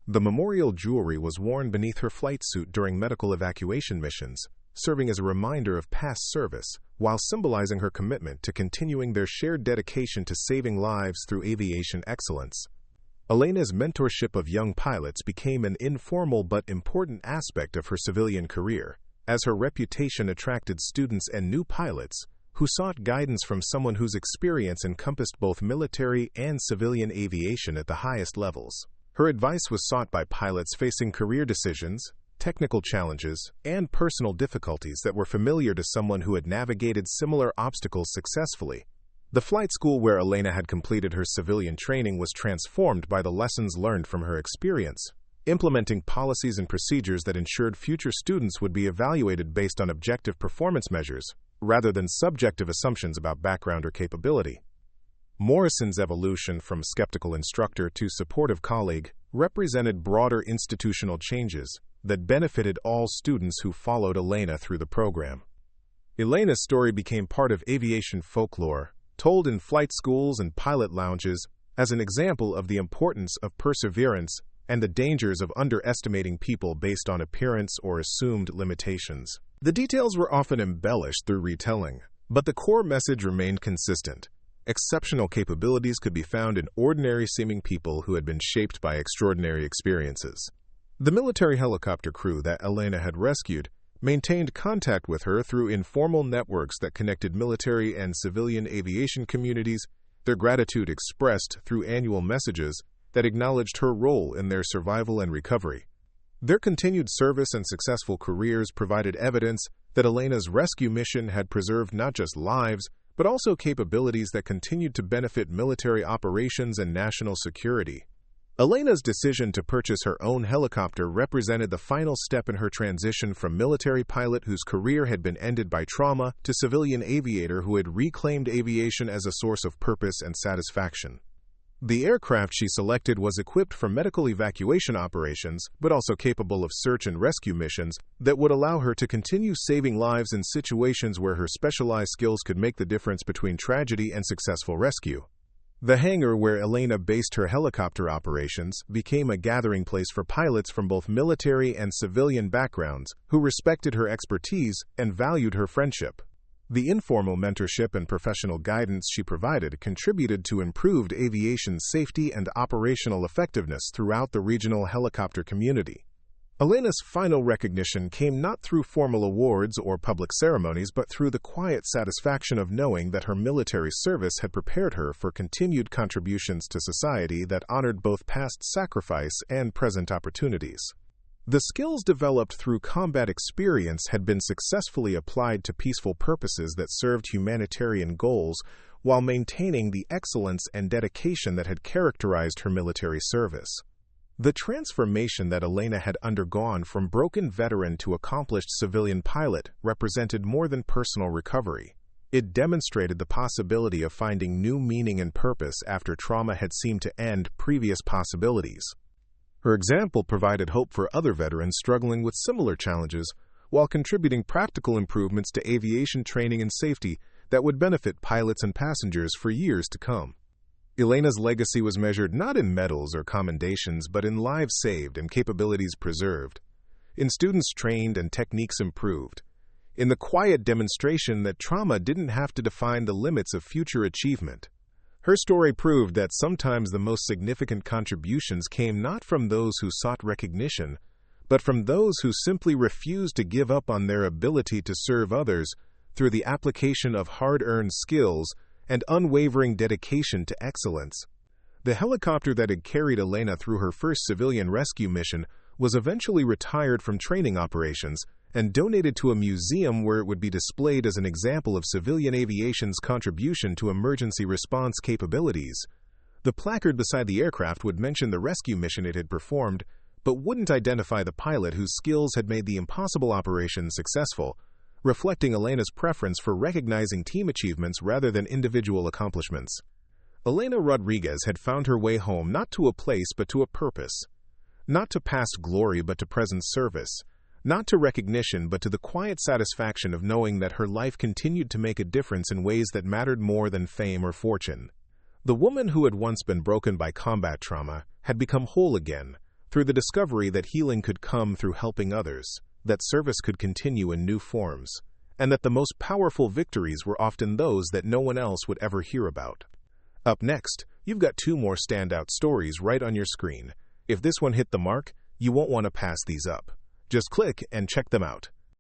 The memorial jewelry was worn beneath her flight suit during medical evacuation missions, serving as a reminder of past service, while symbolizing her commitment to continuing their shared dedication to saving lives through aviation excellence. Elena's mentorship of young pilots became an informal but important aspect of her civilian career, as her reputation attracted students and new pilots who sought guidance from someone whose experience encompassed both military and civilian aviation at the highest levels. Her advice was sought by pilots facing career decisions, technical challenges, and personal difficulties that were familiar to someone who had navigated similar obstacles successfully. The flight school where Elena had completed her civilian training was transformed by the lessons learned from her experience, implementing policies and procedures that ensured future students would be evaluated based on objective performance measures, rather than subjective assumptions about background or capability. Morrison's evolution from skeptical instructor to supportive colleague represented broader institutional changes that benefited all students who followed Elena through the program. Elena's story became part of aviation folklore, told in flight schools and pilot lounges as an example of the importance of perseverance and the dangers of underestimating people based on appearance or assumed limitations. The details were often embellished through retelling, but the core message remained consistent. Exceptional capabilities could be found in ordinary-seeming people who had been shaped by extraordinary experiences. The military helicopter crew that Elena had rescued maintained contact with her through informal networks that connected military and civilian aviation communities, their gratitude expressed through annual messages that acknowledged her role in their survival and recovery. Their continued service and successful careers provided evidence that Elena's rescue mission had preserved not just lives, but also capabilities that continued to benefit military operations and national security. Elena's decision to purchase her own helicopter represented the final step in her transition from military pilot whose career had been ended by trauma to civilian aviator who had reclaimed aviation as a source of purpose and satisfaction. The aircraft she selected was equipped for medical evacuation operations, but also capable of search and rescue missions that would allow her to continue saving lives in situations where her specialized skills could make the difference between tragedy and successful rescue. The hangar where Elena based her helicopter operations became a gathering place for pilots from both military and civilian backgrounds who respected her expertise and valued her friendship. The informal mentorship and professional guidance she provided contributed to improved aviation safety and operational effectiveness throughout the regional helicopter community. Elena's final recognition came not through formal awards or public ceremonies, but through the quiet satisfaction of knowing that her military service had prepared her for continued contributions to society that honored both past sacrifice and present opportunities. The skills developed through combat experience had been successfully applied to peaceful purposes that served humanitarian goals while maintaining the excellence and dedication that had characterized her military service. The transformation that Elena had undergone from broken veteran to accomplished civilian pilot represented more than personal recovery. It demonstrated the possibility of finding new meaning and purpose after trauma had seemed to end previous possibilities. Her example provided hope for other veterans struggling with similar challenges, while contributing practical improvements to aviation training and safety that would benefit pilots and passengers for years to come. Elena's legacy was measured not in medals or commendations, but in lives saved and capabilities preserved, in students trained and techniques improved, in the quiet demonstration that trauma didn't have to define the limits of future achievement. Her story proved that sometimes the most significant contributions came not from those who sought recognition, but from those who simply refused to give up on their ability to serve others through the application of hard-earned skills and unwavering dedication to excellence. The helicopter that had carried Elena through her first civilian rescue mission was eventually retired from training operations and donated to a museum where it would be displayed as an example of civilian aviation's contribution to emergency response capabilities. The placard beside the aircraft would mention the rescue mission it had performed, but wouldn't identify the pilot whose skills had made the impossible operation successful, reflecting Elena's preference for recognizing team achievements rather than individual accomplishments. Elena Rodriguez had found her way home not to a place but to a purpose, not to past glory but to present service, not to recognition but to the quiet satisfaction of knowing that her life continued to make a difference in ways that mattered more than fame or fortune. The woman who had once been broken by combat trauma had become whole again through the discovery that healing could come through helping others, that service could continue in new forms, and that the most powerful victories were often those that no one else would ever hear about. Up next, you've got 2 more standout stories right on your screen. If this one hit the mark, you won't want to pass these up. Just click and check them out.